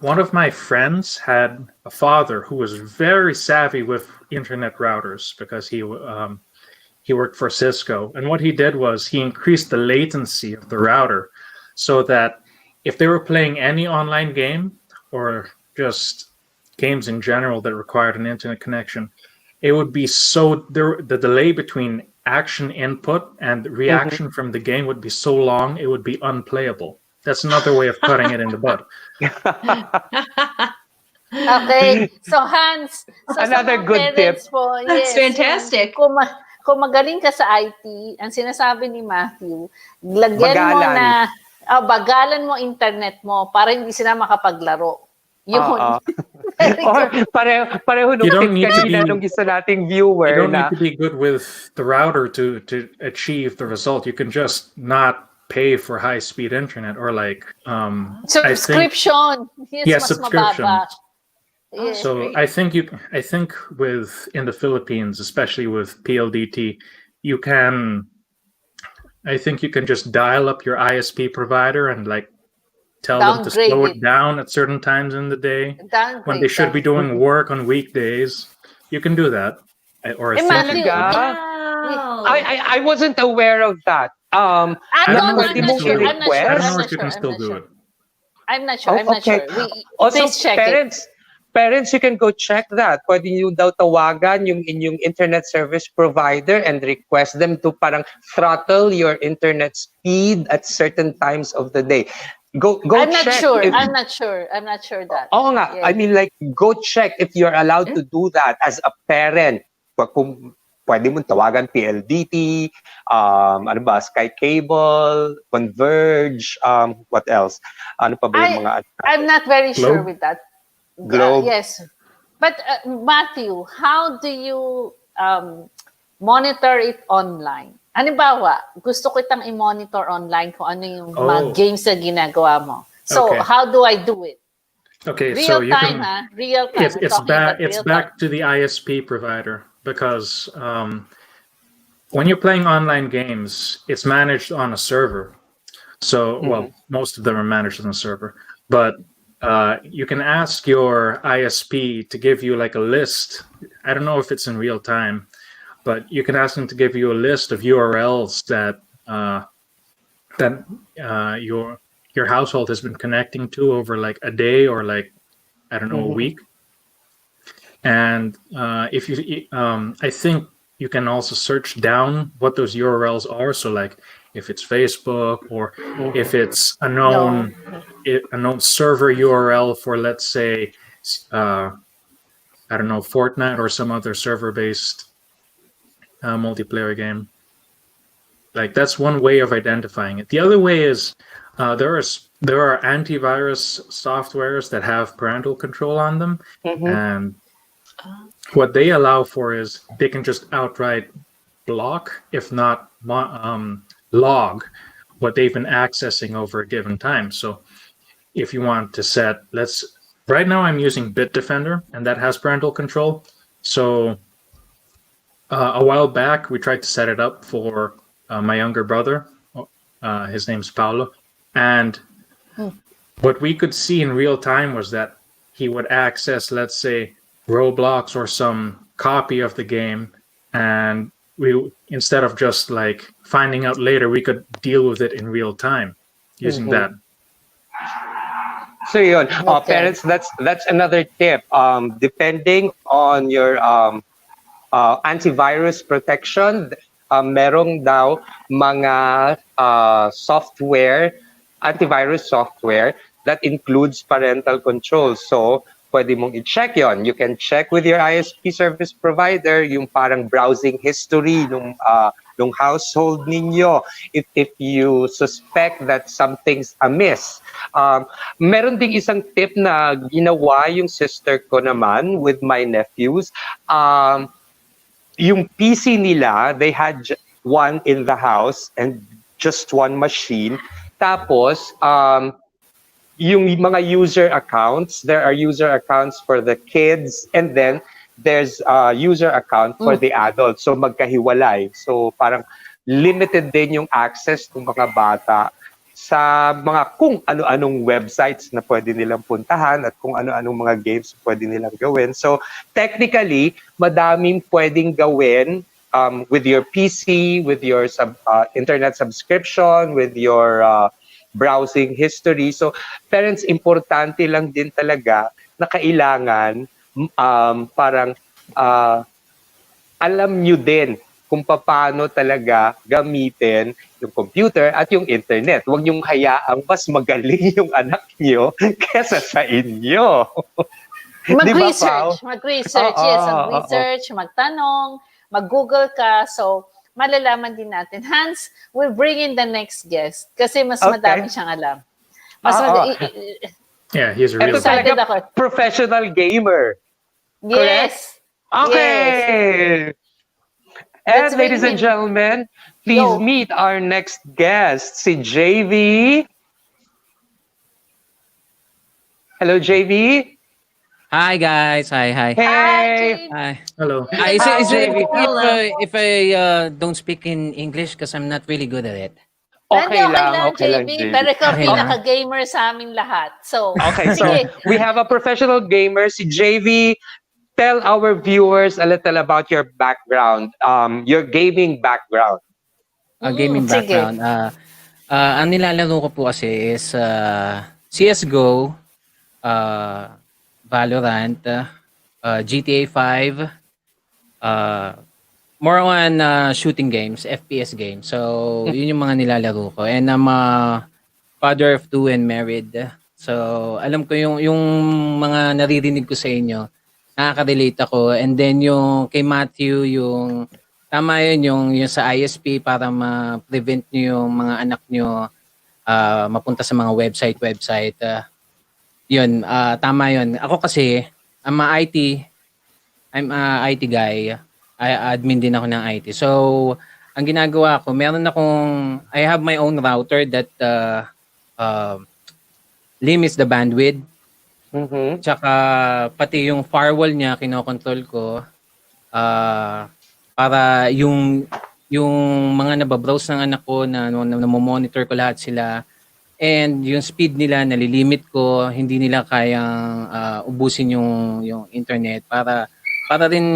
S4: One of my friends had a father who was very savvy with internet routers, because he worked for Cisco. And what he did was he increased the latency of the router, so that if they were playing any online game, or just games in general that required an internet connection, it would be the delay between action input and reaction from the game would be so long, it would be unplayable. That's another way of cutting it in the bud.
S2: Okay. So, Hans,
S1: Another
S2: sa mga
S1: good
S2: parents
S1: tip.
S2: po,
S3: That's fantastic.
S2: Kung magaling ka sa IT, ang sinasabi ni Matthew, lagyan mo
S1: Magalang.
S2: na, bagalan mo internet mo para hindi sila makapaglaro. Yun. Very
S1: Or
S2: good.
S1: pareho nung
S4: You don't
S1: tip
S4: need to
S1: kanina
S4: be-
S1: nung isa nating
S4: You
S1: viewer
S4: don't
S1: na
S4: need to be good with the router to achieve the result. You can just not pay for high speed internet or like I think
S2: Subscription. Yes,
S4: yeah,
S2: mas
S4: subscription.
S2: mababa. Yes.
S4: So I think with in the Philippines, especially with PLDT, you can I think you can just dial up your ISP provider and like tell them to
S2: Downgrade
S4: slow
S2: it.
S4: it down at certain times in the day when they
S2: Downgrade.
S4: should be doing work on weekdays. You can do that. Or I think you
S2: Matthew,
S4: can.
S1: talaga.
S3: Wow.
S1: I wasn't aware of that.
S4: I
S1: Na
S4: don't know if
S1: pwede
S4: you can
S1: mong
S4: still do it. I don't know
S1: i-request.
S4: if you can still do it.
S2: I'm not sure.
S1: Oh,
S2: I'm not
S1: okay.
S2: sure.
S1: Also,
S2: Please check it.
S1: parents, you can go check that. Pwede nyo daw tawagan yung inyong internet service provider and request them to parang throttle your internet speed at certain times of the day. Go
S2: I'm not
S1: check
S2: sure.
S1: if
S2: I'm not sure. I'm not sure that.
S1: Oo nga.
S2: Yes.
S1: I mean, like, go check if you're allowed to do that as a parent. Kung pwede mo tawagan PLDT, ano ba, Sky Cable, Converge, what else? Ano pa ba yung mga...
S2: I'm not very sure
S4: Globe?
S2: with that.
S1: Globe.
S2: Yes. But Matthew, how do you monitor it online? Halimbawa, gusto ko itang i-monitor online kung ano yung mga games na ginagawa mo. So,
S4: Okay.
S2: how do I do it?
S4: Okay,
S2: Real
S4: so you
S2: time,
S4: can.
S2: Real time.
S4: It's
S2: I'm talking about
S4: back. It's
S2: real
S4: back
S2: time.
S4: to the ISP provider because when you're playing online games, it's managed on a server. So, well, most of them are managed on a server, but you can ask your ISP to give you like a list. I don't know if it's in real time, but you can ask them to give you a list of URLs that your household has been connecting to over like a day or like I don't know a week. And if you, I think you can also search down what those URLs are. So like if it's Facebook or if it's a known server URL for let's say I don't know Fortnite or some other server-based multiplayer game. Like that's one way of identifying it. The other way is there are antivirus softwares that have parental control on them, and what they allow for is they can just outright block, if not log, what they've been accessing over a given time. So if you want to set, right now I'm using Bitdefender, and that has parental control. So a while back, we tried to set it up for my younger brother. His name's Paulo. And what we could see in real time was that he would access, let's say, Roblox or some copy of the game. And we, instead of just like finding out later, we could deal with it in real time using that.
S1: So yun,
S2: Okay.
S1: parents, that's another tip. Depending on your antivirus protection, merong daw mga antivirus software that includes parental control. So, pwede mong i-check yon. You can check with your ISP service provider yung parang browsing history nung household ninyo if you suspect that something's amiss. Meron ding isang tip na ginawa yung sister ko naman with my nephews. Yung PC nila, they had one in the house and just one machine. Tapos, yung mga user accounts, there are user accounts for the kids and then there's a user account for the adults. So magkahiwalay. So parang limited din yung access ng mga bata sa mga kung ano-anong websites na pwede nilang puntahan at kung ano-anong mga games pwede nilang gawin. So technically, madaming pwedeng gawin with your PC, with your internet subscription, with your browsing history. So parents, importante lang din talaga na kailangan parang alam nyo din kung paano talaga gamitin yung computer at yung internet. Huwag niyong hayaang mas magaling yung anak nyo kesa sa inyo.
S2: Mag-research.
S1: Pao?
S2: Mag-research.
S1: Oo,
S2: Yes,
S1: oo.
S2: mag-research, magtanong, mag-Google ka. So, malalaman din natin. Hans, we'll bring in the next guest kasi mas
S1: Okay.
S2: madami siyang alam. Mas
S1: Oo.
S4: Yeah, he's a
S1: Ito
S4: real
S2: Excited
S4: guy.
S1: talaga
S2: ako.
S1: professional gamer.
S2: Yes.
S1: Okay.
S2: Let's
S1: And
S2: bring
S1: ladies and
S2: him.
S1: gentlemen, please
S2: Go.
S1: meet our next guest, si JV. Hello, JV.
S5: Hi guys, hi.
S2: Hi,
S1: Hey.
S2: Jane.
S5: Hi.
S4: Hello.
S5: Is it
S1: JV.
S5: okay
S3: Hello.
S5: if I don't speak in English because I'm not really good at it?
S2: Okay lang,
S1: Okay lang,
S2: JB.
S1: JV.
S2: Pero ikaw
S5: Okay lang.
S2: pinaka-gamer sa aming lahat. So,
S1: Okay, so
S2: sige.
S1: we have a professional gamer, si JV. Tell our viewers a little about your background, your gaming background.
S5: Gaming
S2: Sige.
S5: background. Ang nilalaro ko po kasi is CS:GO, Valorant, GTA 5, more on shooting games, FPS games. So, yun yung mga nilalaro ko. And I'm a father of two and married. So, alam ko yung mga naririnig ko sa inyo, nakaka-relate ako. And then yung kay Matthew, yung tama yun, yung sa ISP para ma-prevent nyo yung mga anak nyo mapunta sa mga website. Yun, tama yun. Ako kasi, I'm a IT guy. Admin din ako ng IT. So, ang ginagawa ko, I have my own router that limits the bandwidth.
S1: Mhm.
S5: Tsaka pati yung firewall niya, kinokontrol ko para yung mga nababrowse ng anak ko na monitor ko lahat sila. And yung speed nila nalilimit ko, hindi nila kayang ubusin yung internet para rin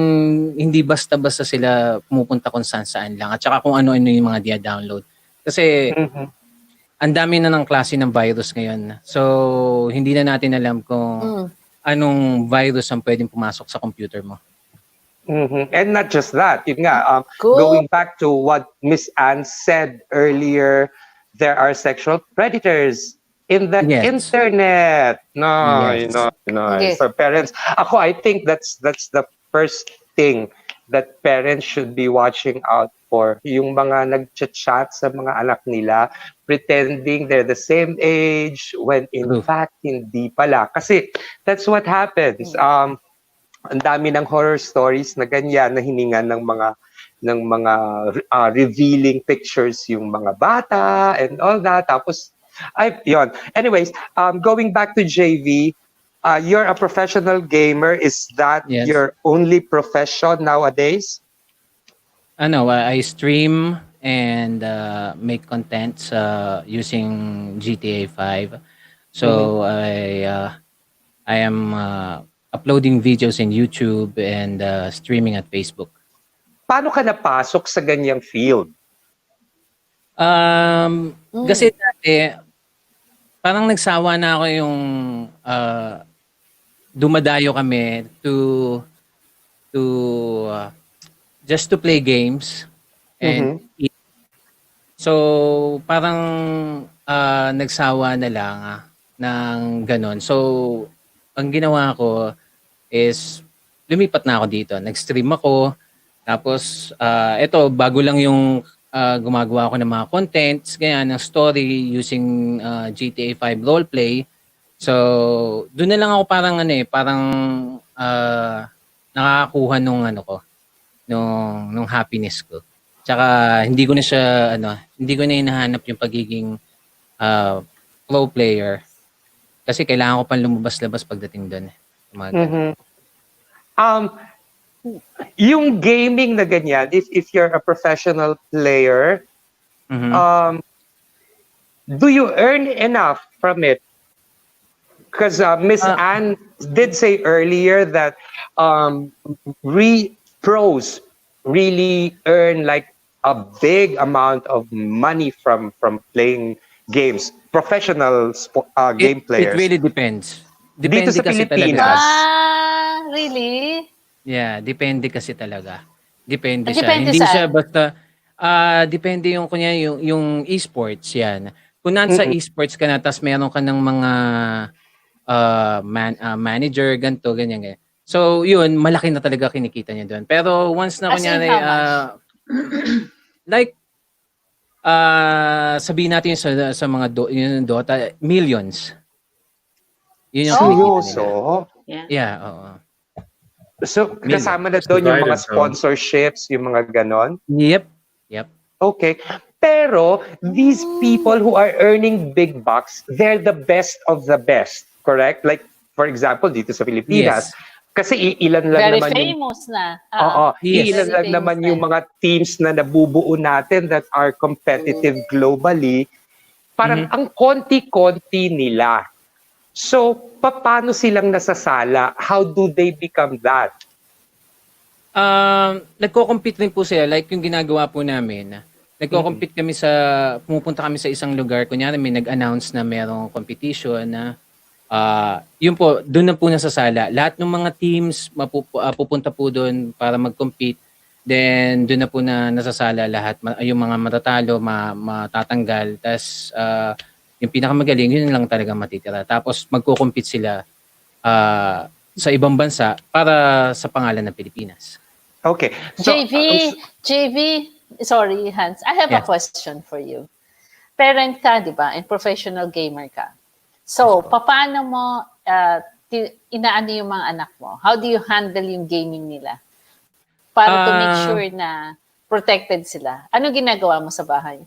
S5: hindi basta-basta sila pumupunta kung saan lang at saka kung ano-ano yung mga dia-download. Kasi
S1: Mhm.
S5: ang dami na ng klase ng virus ngayon. So hindi na natin alam kung anong virus ang pwedeng pumasok sa computer mo.
S1: Mhm. And not just that, yun nga,
S2: Cool.
S1: going back to what Miss Anne said earlier, there are sexual predators in the
S5: Yes.
S1: internet. No,
S5: Yes.
S2: Yes.
S1: So parents, I think that's the first thing that parents should be watching out for. Yung mga nag-chat sa mga anak nila, pretending they're the same age, when in
S5: True.
S1: fact, hindi pala. Kasi that's what happens. Ang dami ng horror stories na ganyan na hiningan ng mga revealing pictures yung mga bata and all that. Tapos yon. Anyways, going back to JV, you're a professional gamer. Is that
S5: Yes.
S1: your only profession nowadays?
S5: I stream and make contents using GTA 5. So I am uploading videos in YouTube and streaming at Facebook.
S1: Paano ka napasok sa ganyang field?
S5: Kasi dati, parang nagsawa na ako yung dumadayo kami to just to play games and eat. So parang nagsawa na lang ng ganon. So ang ginawa ko is lumipat na ako dito. Nag-stream ako. Tapos eto bago lang yung gumagawa ako ng mga contents, ganyan, ng story using GTA 5 roleplay. So, doon na lang ako parang nakakakuha nung nung happiness ko. Tsaka hindi ko na hinahanap yung pagiging pro player kasi kailangan ko pang lumabas-labas pagdating doon. Mga ganun.
S1: Yung gaming na ganyan, if you're a professional player, do you earn enough from it? Because Miss Anne did say earlier that pros really earn like a big amount of money from playing games. Professional game
S5: It
S1: players.
S5: really depends.
S1: Dito sa
S5: kasi
S1: Pilipinas.
S5: talaga.
S2: Really?
S5: Yeah, depende kasi talaga. Depende siya.
S2: Depende
S5: Hindi siya
S2: saan?
S5: basta depende yung kunya yung esports yan. Kung nasa esports ka na tas meron ka ng mga manager ganyan. So, yun malaki na talaga kinikita niya doon. Pero once na
S2: As in
S5: kunyari
S2: how much?
S5: like sabihin natin sa mga yung Dota, millions. Yun yung kinikita nila.
S1: Seryoso?
S3: Yeah.
S5: Yeah, oo.
S1: So,
S5: Million.
S1: kasama na
S4: Just
S1: doon yung mga
S4: divided, so
S1: sponsorships, yung mga ganon?
S5: Yep. Yep.
S1: Okay. Pero these people who are earning big bucks, they're the best of the best, correct? Like, for example, dito sa Pilipinas,
S5: Yes.
S1: kasi ilan lang
S2: Very
S1: naman yung
S2: famous na.
S1: Oo,
S5: Yes.
S1: ilan
S2: Very
S1: lang
S2: famous
S1: naman
S2: na.
S1: yung mga teams na nabubuo natin that are competitive globally. Parang ang konti-konti nila. So, paano silang nasasala? How do they become that?
S5: Nagko-compete rin po sila like yung ginagawa po namin. Nagko-compete kami pumupunta kami sa isang lugar, kunyari may nag-announce na merong competition na yun po, doon na po nasasala. Lahat ng mga teams pupunta po doon para mag-compete. Then doon na po nasasala lahat. Yung mga matatalo, matatanggal. Tapos yung pinakamagaling, yun lang talaga matitira. Tapos magko-compete sila sa ibang bansa para sa pangalan ng Pilipinas.
S1: Okay. So,
S2: JV, sorry Hans, I have a
S5: Yeah.
S2: question for you. Parent ka, di ba? And professional gamer ka. So, paano mo inaano yung mga anak mo? How do you handle yung gaming nila? Para to make sure na protected sila. Ano ginagawa mo sa bahay?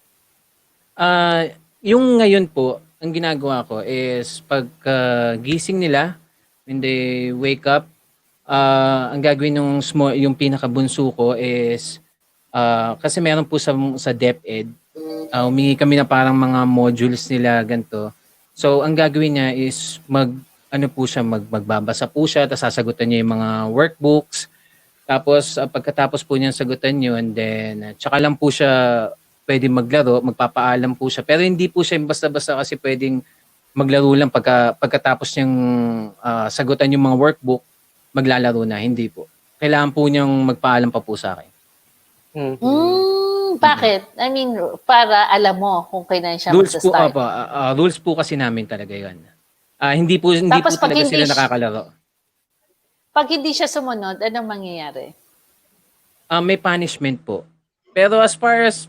S5: Yung ngayon po, ang ginagawa ko is pag gising nila, when they wake up, ang gagawin yung pinakabunso ko is kasi meron po sa DepEd, humingi kami na parang mga modules nila ganito. So ang gagawin niya is magbabasa po siya, tapos sasagutan niya yung mga workbooks. Tapos pagkatapos po niya sagutan yun, then tsaka lang po siya pwede maglaro, magpapaalam po siya. Pero hindi po siya basta-basta kasi pwedeng maglaro lang pagkatapos niyang sagutan yung mga workbook, maglalaro na. Hindi po. Kailangan po niyang magpaalam pa po sa akin.
S2: Bakit? I mean, para alam mo kung kailan siya
S5: Rules po,
S2: magsa-start.
S5: rules po kasi namin talaga yun. Hindi po
S2: Tapos pag
S5: talaga
S2: hindi
S5: sila nakakalaro.
S2: Pag hindi siya sumunod, anong mangyayari?
S5: May punishment po. Pero as far as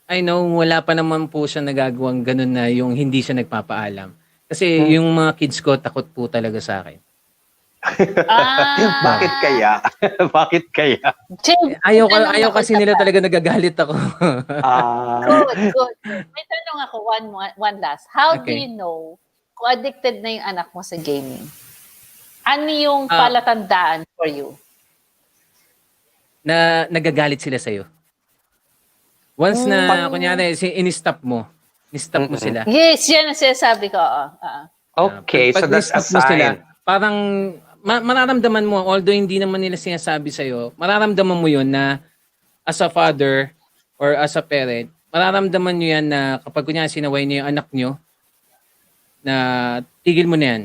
S5: I know, wala pa naman po siya nagagawang ganun na yung hindi siya nagpapaalam. Kasi yung mga kids ko takot po talaga sa akin.
S1: Bakit kaya? Bakit kaya?
S5: Ayaw kasi nila talaga nagagalit ako.
S2: Good. May tanong ako, one last. How do
S5: Okay.
S2: you know kung addicted na yung anak mo sa gaming? Ano yung palatandaan for you?
S5: Na nagagalit sila sa'yo. Once na, kunyari, in-stop mo sila.
S2: Yes, yan ang sinasabi ko.
S1: Okay, so that's a
S5: ni-stop mo sila,
S1: sign.
S5: parang mararamdaman mo, although hindi naman nila sinasabi sa'yo, mararamdaman mo yun na as a father or as a parent, mararamdaman nyo yan na kapag kunyari sinaway niyo yung anak nyo, na tigil mo na yan.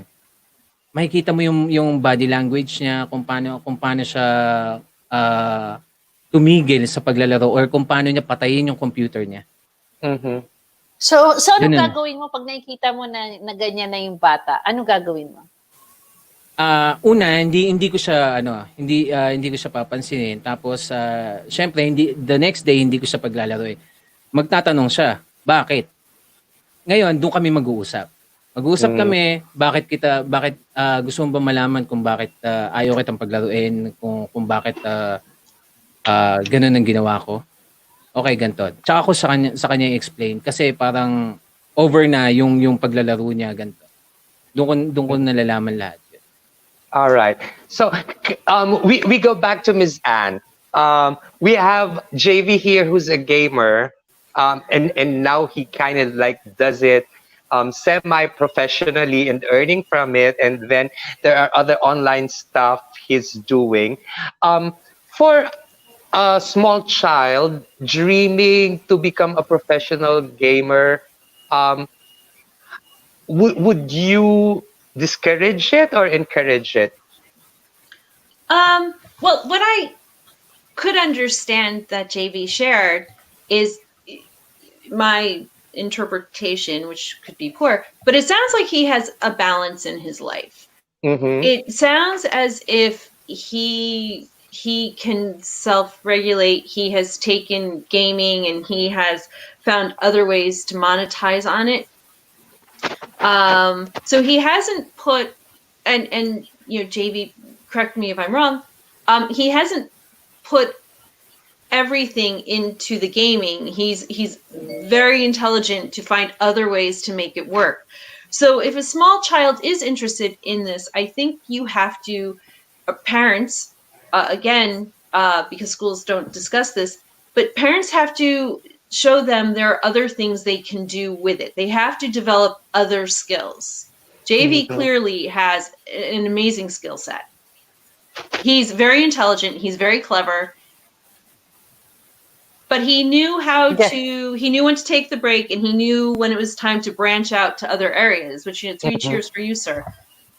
S5: Makikita mo yung body language niya, kung paano siya tumigil sa paglalaro or kung paano niya patayin yung computer niya.
S2: So anong
S5: Ganun.
S2: gagawin mo pag nakikita mo na ganyan na yung bata? Anong gagawin mo?
S5: Una, hindi ko siya hindi ko siya papansinin. Tapos syempre the next day hindi ko siya paglalaro eh. Magtatanong siya, bakit? Ngayon, doon kami mag-uusap. Mag-uusap kami, bakit gusto mo ba malaman kung bakit ayaw kitang paglaruin, kung bakit ganun ang ginawa ko? Okay, ganito. Tsaka ako sa kanya i-explain kasi parang over na yung paglalaro niya ganito. Doon ko nalalaman lahat.
S1: All right. So we go back to Ms. Anne. We have JV here who's a gamer, and now he kind of like does it semi-professionally and earning from it. And then there are other online stuff he's doing. For a small child dreaming to become a professional gamer, would you discourage it or encourage it?
S3: Well, what I could understand that JV shared is my interpretation, which could be poor, but it sounds like he has a balance in his life. It sounds as if he he can self-regulate. He has taken gaming and he has found other ways to monetize on it. So he hasn't put, and you know, JV, correct me if I'm wrong. He hasn't put everything into the gaming. He's very intelligent to find other ways to make it work. So if a small child is interested in this, I think you have to, parents, again, because schools don't discuss this, but parents have to show them there are other things they can do with it. They have to develop other skills. JV clearly has an amazing skill set. He's very intelligent. He's very clever. But he knew he knew when to take the break, and he knew when it was time to branch out to other areas, which, you know, 3 cheers for you, sir.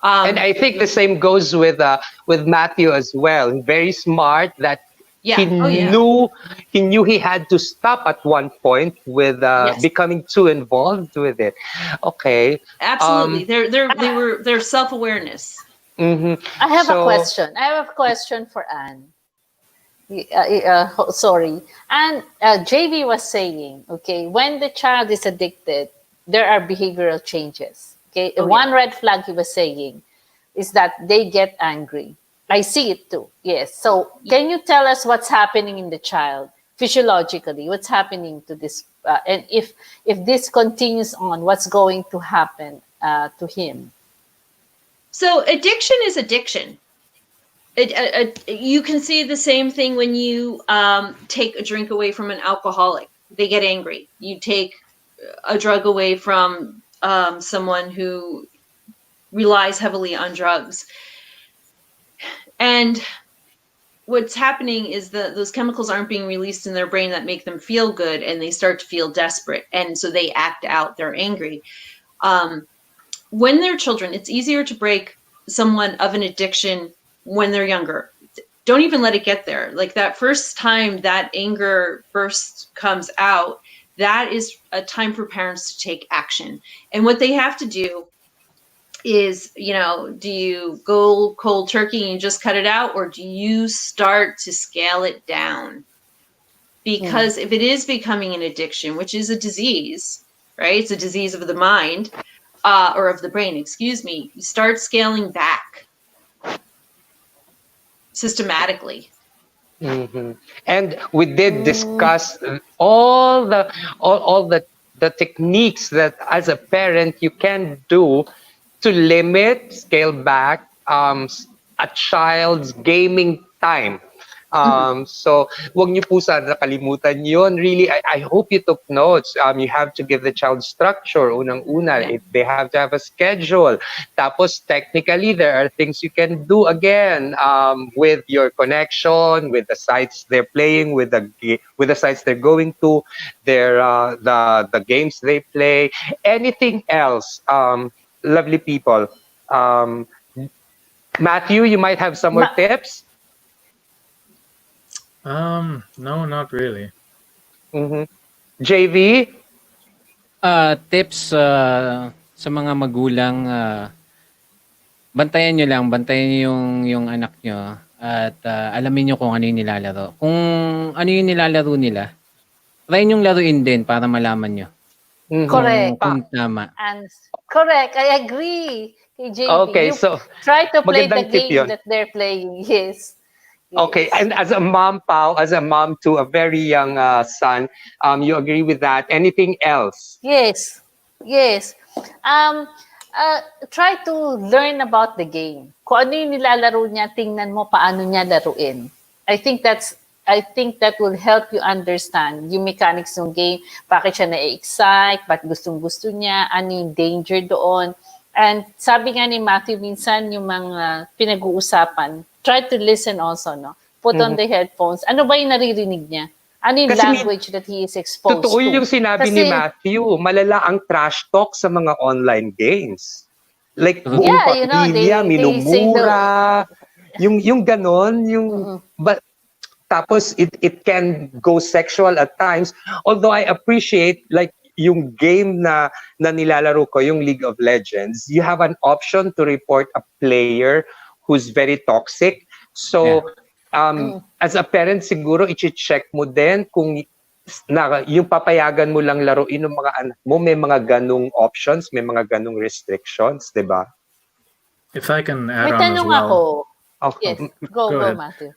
S1: And I think the same goes with Matthew as well. Very smart that
S3: Yeah.
S1: he knew he had to stop at one point with
S3: Yes.
S1: becoming too involved with it. Okay.
S3: Absolutely. Their self-awareness.
S1: Mhm.
S2: I have
S1: So-
S2: a question. I have a question for Anne. Sorry. And JV was saying, okay, when the child is addicted, there are behavioral changes. Okay, one red flag he was saying is that they get angry. I see it too. Yes. So can you tell us what's happening in the child physiologically? What's happening to this? And if this continues on, what's going to happen to him?
S3: So addiction is addiction. You can see the same thing when you take a drink away from an alcoholic. They get angry. You take a drug away from someone who relies heavily on drugs. And what's happening is that those chemicals aren't being released in their brain that make them feel good, and they start to feel desperate. And so they act out, they're angry. When they're children, it's easier to break someone of an addiction when they're younger. Don't even let it get there. Like that first time that anger burst comes out, that is a time for parents to take action. And what they have to do is, you know, do you go cold turkey and just cut it out, or do you start to scale it down? Because if it is becoming an addiction, which is a disease, right? It's a disease of the mind, or of the brain, excuse me, you start scaling back systematically.
S1: Mhm. And we did discuss all the techniques that as a parent you can do to limit, scale back a child's gaming time. So wag niyo po sana nakalimutan yun. Really, I hope you took notes. You have to give the child structure. Unang-una, they have to have a schedule. Tapos technically, there are things you can do again with your connection, with the sites they're playing, with the sites they're going to, the games they play, anything else. Lovely people. Matthew, you might have some more tips.
S4: No, not really.
S1: JV?
S5: Tips sa mga magulang, bantayan nyo yung anak nyo at alamin nyo kung ano yung nilalaro. Kung ano yung nilalaro nila, try nyong laruin din para malaman nyo.
S2: Correct.
S5: Kung tama.
S2: And correct. I agree. Kay JV.
S1: Okay,
S2: You
S1: so
S2: try to play the
S1: magandang tip
S2: game
S1: yun.
S2: that they're playing. Yes.
S1: Okay, and as a mom, Pao, as a mom to a very young son, you agree with that? Anything else?
S2: Yes. Yes. Try to learn about the game. Kung ano yung nilalaro niya, tingnan mo paano niya laruin. I think that will help you understand yung mechanics ng game, bakit siya na-excite, bakit gustong-gusto niya, ano yung danger doon. And sabi nga ni Matthew, minsan yung mga pinag-uusapan, try to listen also, no? Put on the headphones. Ano ba yung naririnig niya? Ano yung
S1: Kasi
S2: language that he is exposed
S1: Totoo
S2: to?
S1: yung sinabi ni Matthew, malala ang trash talk sa mga online games. Like buong
S2: Yeah, you know,
S1: pamilya,
S2: they say
S1: minumura, yung ganon, yung tapos it can go sexual at times. Although I appreciate like yung game na nilalaro ko, yung League of Legends, you have an option to report a player who's very toxic. So As a parent siguro, i-check mo din kung yung papayagan mo lang laruin ng mga anak mo, may mga ganong options, may mga ganong restrictions, di ba?
S4: If I can add
S2: May
S4: on as
S2: tanong ako.
S4: well,
S1: Okay.
S2: Yes, go,
S4: Go
S2: go,
S4: ahead.
S2: Matthew.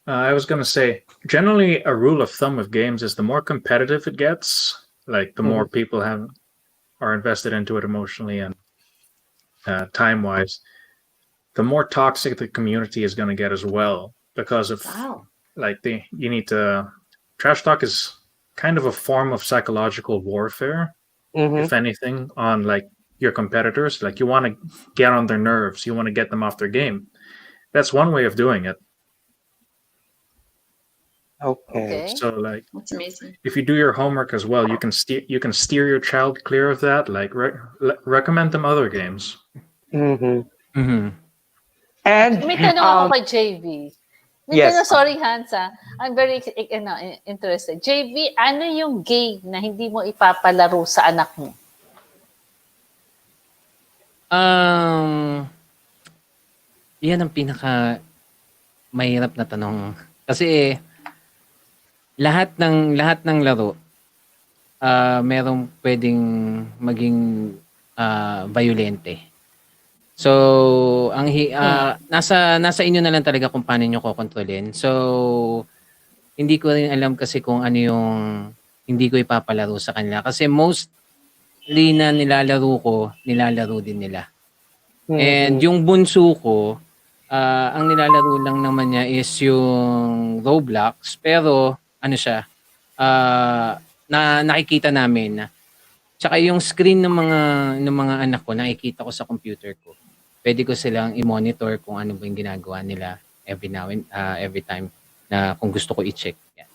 S4: I was going to say, generally, a rule of thumb with games is the more competitive it gets, like the more people are invested into it emotionally and time wise, the more toxic the community is going to get as well. Because of
S3: Wow.
S4: like you need to trash talk is kind of a form of psychological warfare, if anything, on like your competitors. Like you want to get on their nerves, you want to get them off their game. That's one way of doing it.
S1: Okay.
S2: Okay.
S4: So like
S3: That's amazing.
S4: if you do your homework as well, you can steer your child clear of that. Like recommend them other games.
S1: Mm-hmm. And
S2: May tanong ako kay JV. May
S1: yes.
S2: tanong, sorry Hans I'm very interested. JV, ano yung game na hindi mo ipapalaro sa anak mo?
S5: Yan ang pinaka mahirap na tanong. Kasi lahat ng laro merong pwedeng maging violente. So, nasa inyo na lang talaga kung paano niyo kokontrolin. So, hindi ko rin alam kasi kung ano yung hindi ko ipapalaro sa kanila kasi mostly na nilalaro din nila. And yung bunso ko, ang nilalaro lang naman niya is yung Roblox, pero ano siya, na nakikita namin na tsaka yung screen ng mga anak ko nakikita ko sa computer ko. Pwede ko silang i-monitor kung ano ba yung ginagawa nila every now and every time na kung gusto ko i-check. Yan.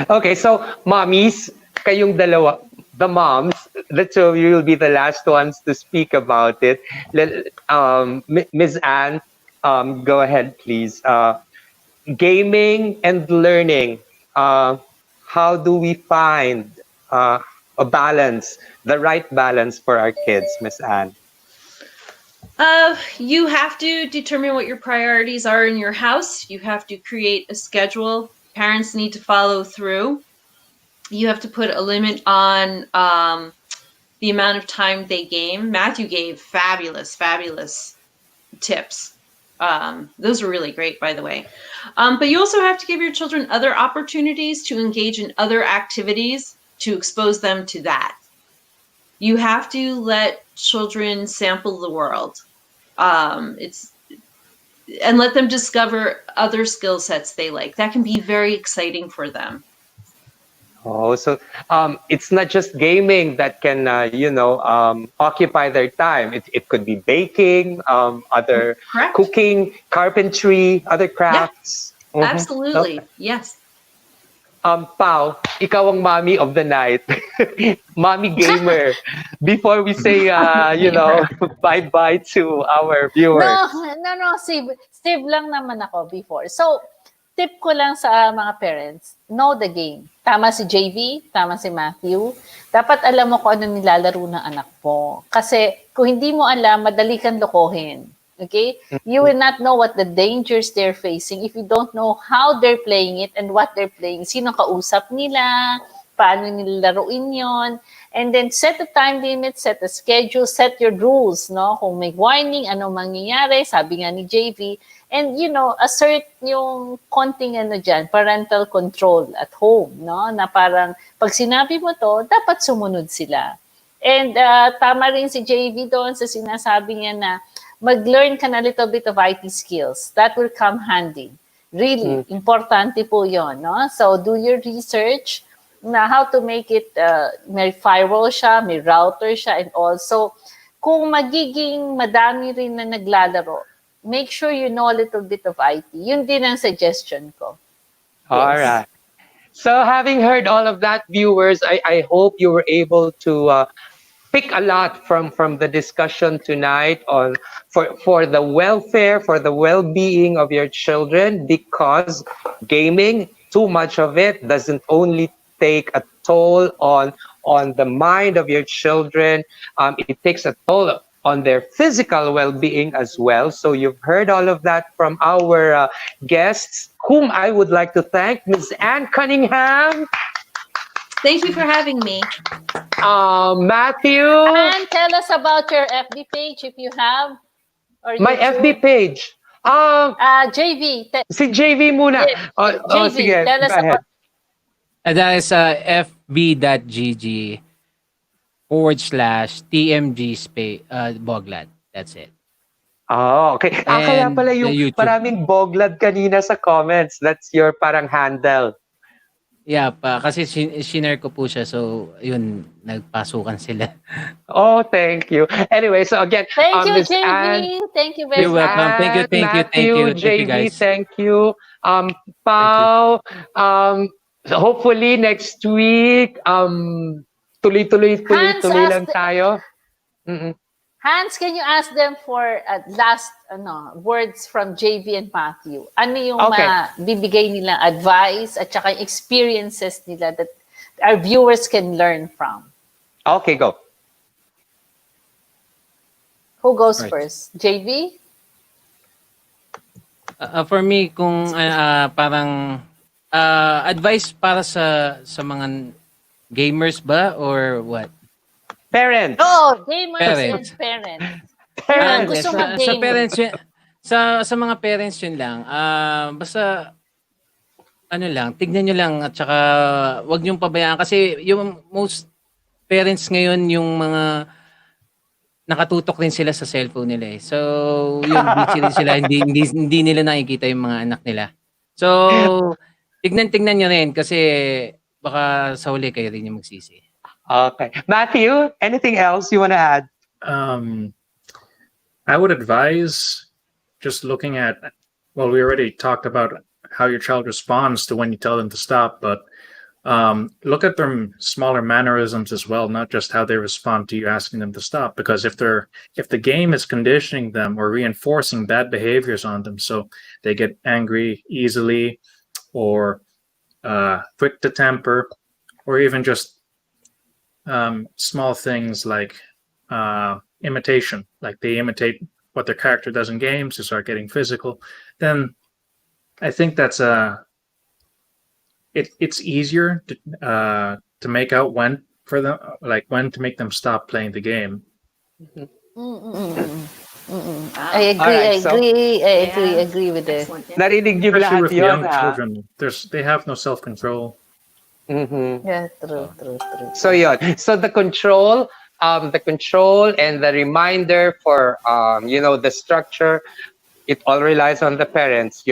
S1: Okay, so mommies, kayong dalawa, the moms, let's so you will be the last ones to speak about it. Ms. Anne, go ahead, please. Gaming and learning. How do we find a balance, the right balance for our kids, Ms. Anne?
S3: You have to determine what your priorities are in your house. You have to create a schedule. Parents need to follow through. You have to put a limit on the amount of time they game. Matthew gave fabulous tips. Those are really great, by the way. But you also have to give your children other opportunities to engage in other activities to expose them to that. You have to let children sample the world. And let them discover other skill sets they like. That can be very exciting for them.
S1: Oh, so it's not just gaming that can, occupy their time. It could be baking, other
S3: Correct.
S1: cooking, carpentry, other crafts.
S3: Absolutely.
S1: Okay.
S3: Yes.
S1: Pao, ikaw ang mommy of the night. Mommy gamer. Before we say, bye-bye to our viewers.
S2: No, Steve lang naman ako before. So, tip ko lang sa mga parents, know the game. Tama si JV, tama si Matthew. Dapat alam mo kung ano nilalaro ng anak mo. Kasi kung hindi mo alam, madali kang lokohin. Okay? You will not know what the dangers they're facing if you don't know how they're playing it and what they're playing. Sino kausap nila, paano nila laruin yon. And then set a time limit, set a schedule, set your rules, no? Kung may warning, ano mangyayari, sabi nga ni JV. And, assert yung konting dyan, parental control at home, no? Na parang, pag sinabi mo to, dapat sumunod sila. And tama rin si JV doon sa sinasabi niya na mag-learn ka na little bit of IT skills. That will come handy. Really, importante po yon, no? So, do your research na how to make it, may firewall siya, may router siya, and also, kung magiging madami rin na naglalaro, make sure you know a little bit of IT. Yun din ang suggestion ko.
S1: All right. So having heard all of that, viewers, I hope you were able to pick a lot from the discussion tonight on for the welfare, for the well-being of your children, because gaming, too much of it doesn't only take a toll on the mind of your children. It takes a toll on their physical well-being as well. So you've heard all of that from our guests, whom I would like to thank, Ms. Anne Cunningham,
S3: Thank you for having me.
S1: Matthew,
S2: And tell us about your FB page if you have, or
S1: my
S2: YouTube.
S1: FB page. Um,
S2: JV,
S1: si JV muna.
S2: yes, JV,
S1: Sige,
S2: tell us
S1: go ahead.
S2: about.
S5: That is fb.gg/TMG space Boglad. That's it.
S1: Oh, okay. Kaya
S5: And
S1: pala
S5: the
S1: yung
S5: YouTube.
S1: maraming boglad kanina sa comments. That's your parang handle.
S5: Yeah, kasi shinare ko po siya. So, yun, nagpasukan sila.
S1: Oh, thank you. Anyway, so again,
S2: Thank you,
S1: Miss
S2: JV.
S1: Anne,
S2: Thank you very
S5: You're
S2: much.
S5: welcome. Thank you,
S1: Anne,
S5: thank you, thank
S1: Matthew,
S5: you. Thank you,
S1: JV,
S5: guys.
S1: thank you. Pao, so hopefully next week, tuloy-tuloy
S2: Hans,
S1: lang tayo. Mm-mm.
S2: Hans, can you ask them for last words from JV and Matthew? Ano yung
S1: Okay.
S2: bibigay nilang advice at saka experiences nila that our viewers can learn from?
S1: Okay, go.
S2: Who goes
S5: Right.
S2: first? JV?
S5: For me, kung parang advice para sa mga gamers ba or what?
S1: Parents.
S2: Oh, gamers
S5: Parents.
S2: and parents.
S1: Parents.
S2: gusto
S5: sa
S2: mag-game.
S5: parents yun, sa mga parents yun lang. Basta ano lang, tignan nyo lang at saka wag niyong pabayaan kasi yung most parents ngayon yung mga nakatutok rin sila sa cellphone nila eh. So, yun busy rin sila, hindi nila nakikita yung mga anak nila. So, tignan nyo rin kasi baka sa huli kayo rin yung magsisi.
S1: Okay. Matthew, anything else you want to add?
S4: I would advise just looking at, well, we already talked about how your child responds to when you tell them to stop, but look at their smaller mannerisms as well, not just how they respond to you asking them to stop. Because if the game is conditioning them or reinforcing bad behaviors on them, so they get angry easily or quick to temper, or even just small things like imitation, like they imitate what their character does in games to start getting physical, then I think that's it's easier to make out when to make them stop playing the game.
S2: I agree. I agree with it.
S3: Excellent. Yeah.
S1: Narinig niyo
S4: Especially
S1: lahat
S4: with
S1: yun,
S4: young
S1: ha?
S4: children, they have no self-control.
S1: Mhm.
S2: Yeah, true.
S1: So yun. So the control and the reminder for the structure, it all relies on the parents.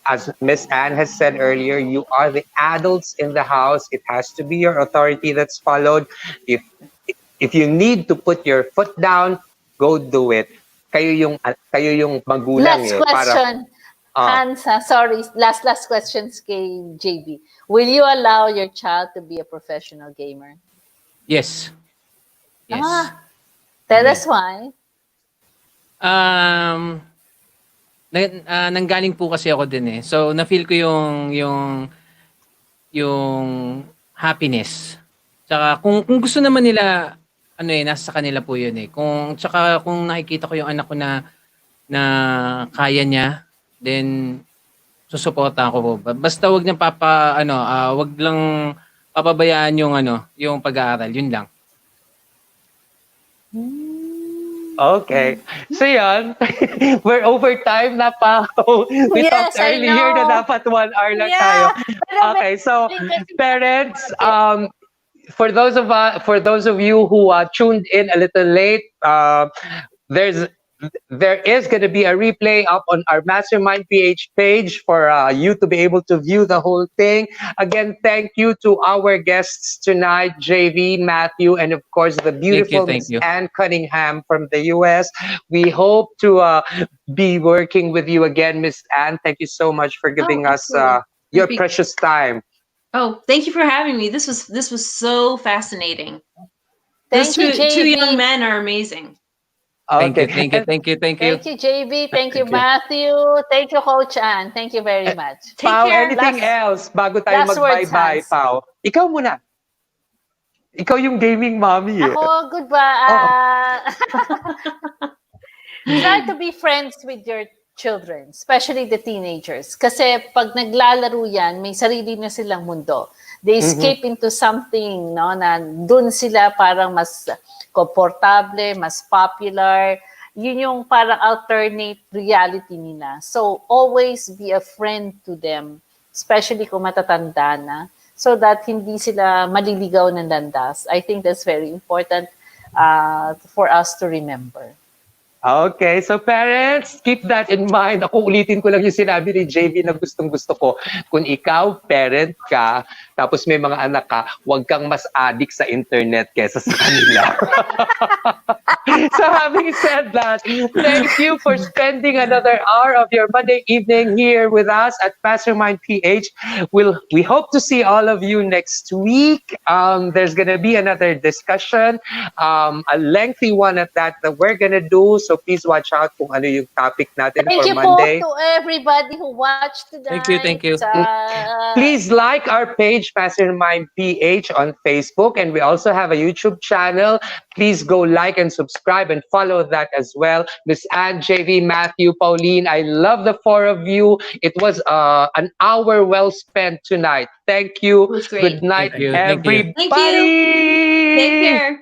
S1: As Miss Anne has said earlier, you are the adults in the house. It has to be your authority that's followed. If you need to put your foot down, go do it. Kayo yung magulang
S2: Last
S1: eh.
S2: question. Hans, sorry. Last questions kay JB. Will you allow your child to be a professional gamer?
S5: Yes. Yes.
S2: Tell us why.
S5: Nanggaling po kasi ako din eh. So na-feel ko yung happiness. Tsaka kung gusto naman nila nasa kanila po 'yun eh. Kung nakikita ko yung anak ko na kaya niya, then susuportahan ko po. Basta wag niyang wag lang papabayaan yung pag-aaral, yun lang.
S1: Okay. So yan, we're over time na pa. We
S2: Yes,
S1: talked
S2: I
S1: earlier
S2: know.
S1: na dapat 1 hour lang
S2: Yeah.
S1: tayo.
S2: Pero
S1: Okay, so
S2: very-
S1: parents, for those of you who tuned in a little late, there is going to be a replay up on our Mastermind PH page for you to be able to view the whole thing. Again, thank you to our guests tonight, JV, Matthew, and of course the beautiful
S5: Thank
S1: Miss
S5: you.
S1: Anne Cunningham from the US. We hope to be working with you again, Miss Anne. Thank you so much for giving us
S3: absolutely.
S1: your
S3: Happy-
S1: precious time.
S3: Oh, thank you for having me. This was so fascinating.
S2: Thank you,
S3: Those two
S2: JV.
S3: young men are amazing.
S5: Thank you,
S1: Okay.
S5: thank you,
S1: And
S5: thank you, thank you.
S2: Thank you, JV. Thank you,
S4: Thank you.
S2: Matthew. Thank you, Coach Ann. Thank you very much.
S3: Take
S1: Pao,
S3: care.
S1: anything else bago tayo
S2: last words,
S1: mag-bye-bye,
S2: Hans.
S1: Pao? Ikaw muna. Ikaw yung gaming mommy eh.
S2: Ako, good ba?
S1: Oo.
S2: Try to be friends with your children, especially the teenagers. Kasi pag naglalaro yan, may sarili na silang mundo. They escape into something, no, na dun sila parang mas komportable, mas popular. Yun yung parang alternate reality nila. So, always be a friend to them, especially kung matatanda na, so that hindi sila maliligaw ng landas. I think that's very important for us to remember.
S1: Okay, so parents, keep that in mind. Ako ulitin ko lang yung sinabi ni JV na gustong-gusto ko. Kung ikaw, parent ka, tapos may mga anak ka, huwag kang mas addict sa internet kesa sa kanila. So having said that, thank you for spending another hour of your Monday evening here with us at Mastermind PH. We hope to see all of you next week. There's gonna be another discussion, a lengthy one at that we're gonna do. So please watch out kung ano yung topic natin
S2: Thank
S1: for
S2: you
S1: Monday.
S2: po to everybody who watched tonight.
S5: Thank you.
S1: Please like our page, Mastermind PH, on Facebook, and we also have a YouTube channel. Please go like and subscribe and follow that as well. Miss Anne, JV, Matthew, Pauline, I love the four of you. It was an hour well spent tonight. Thank you.
S3: It was great.
S1: Good night,
S5: Thank you.
S1: everybody.
S3: Thank you. Take care.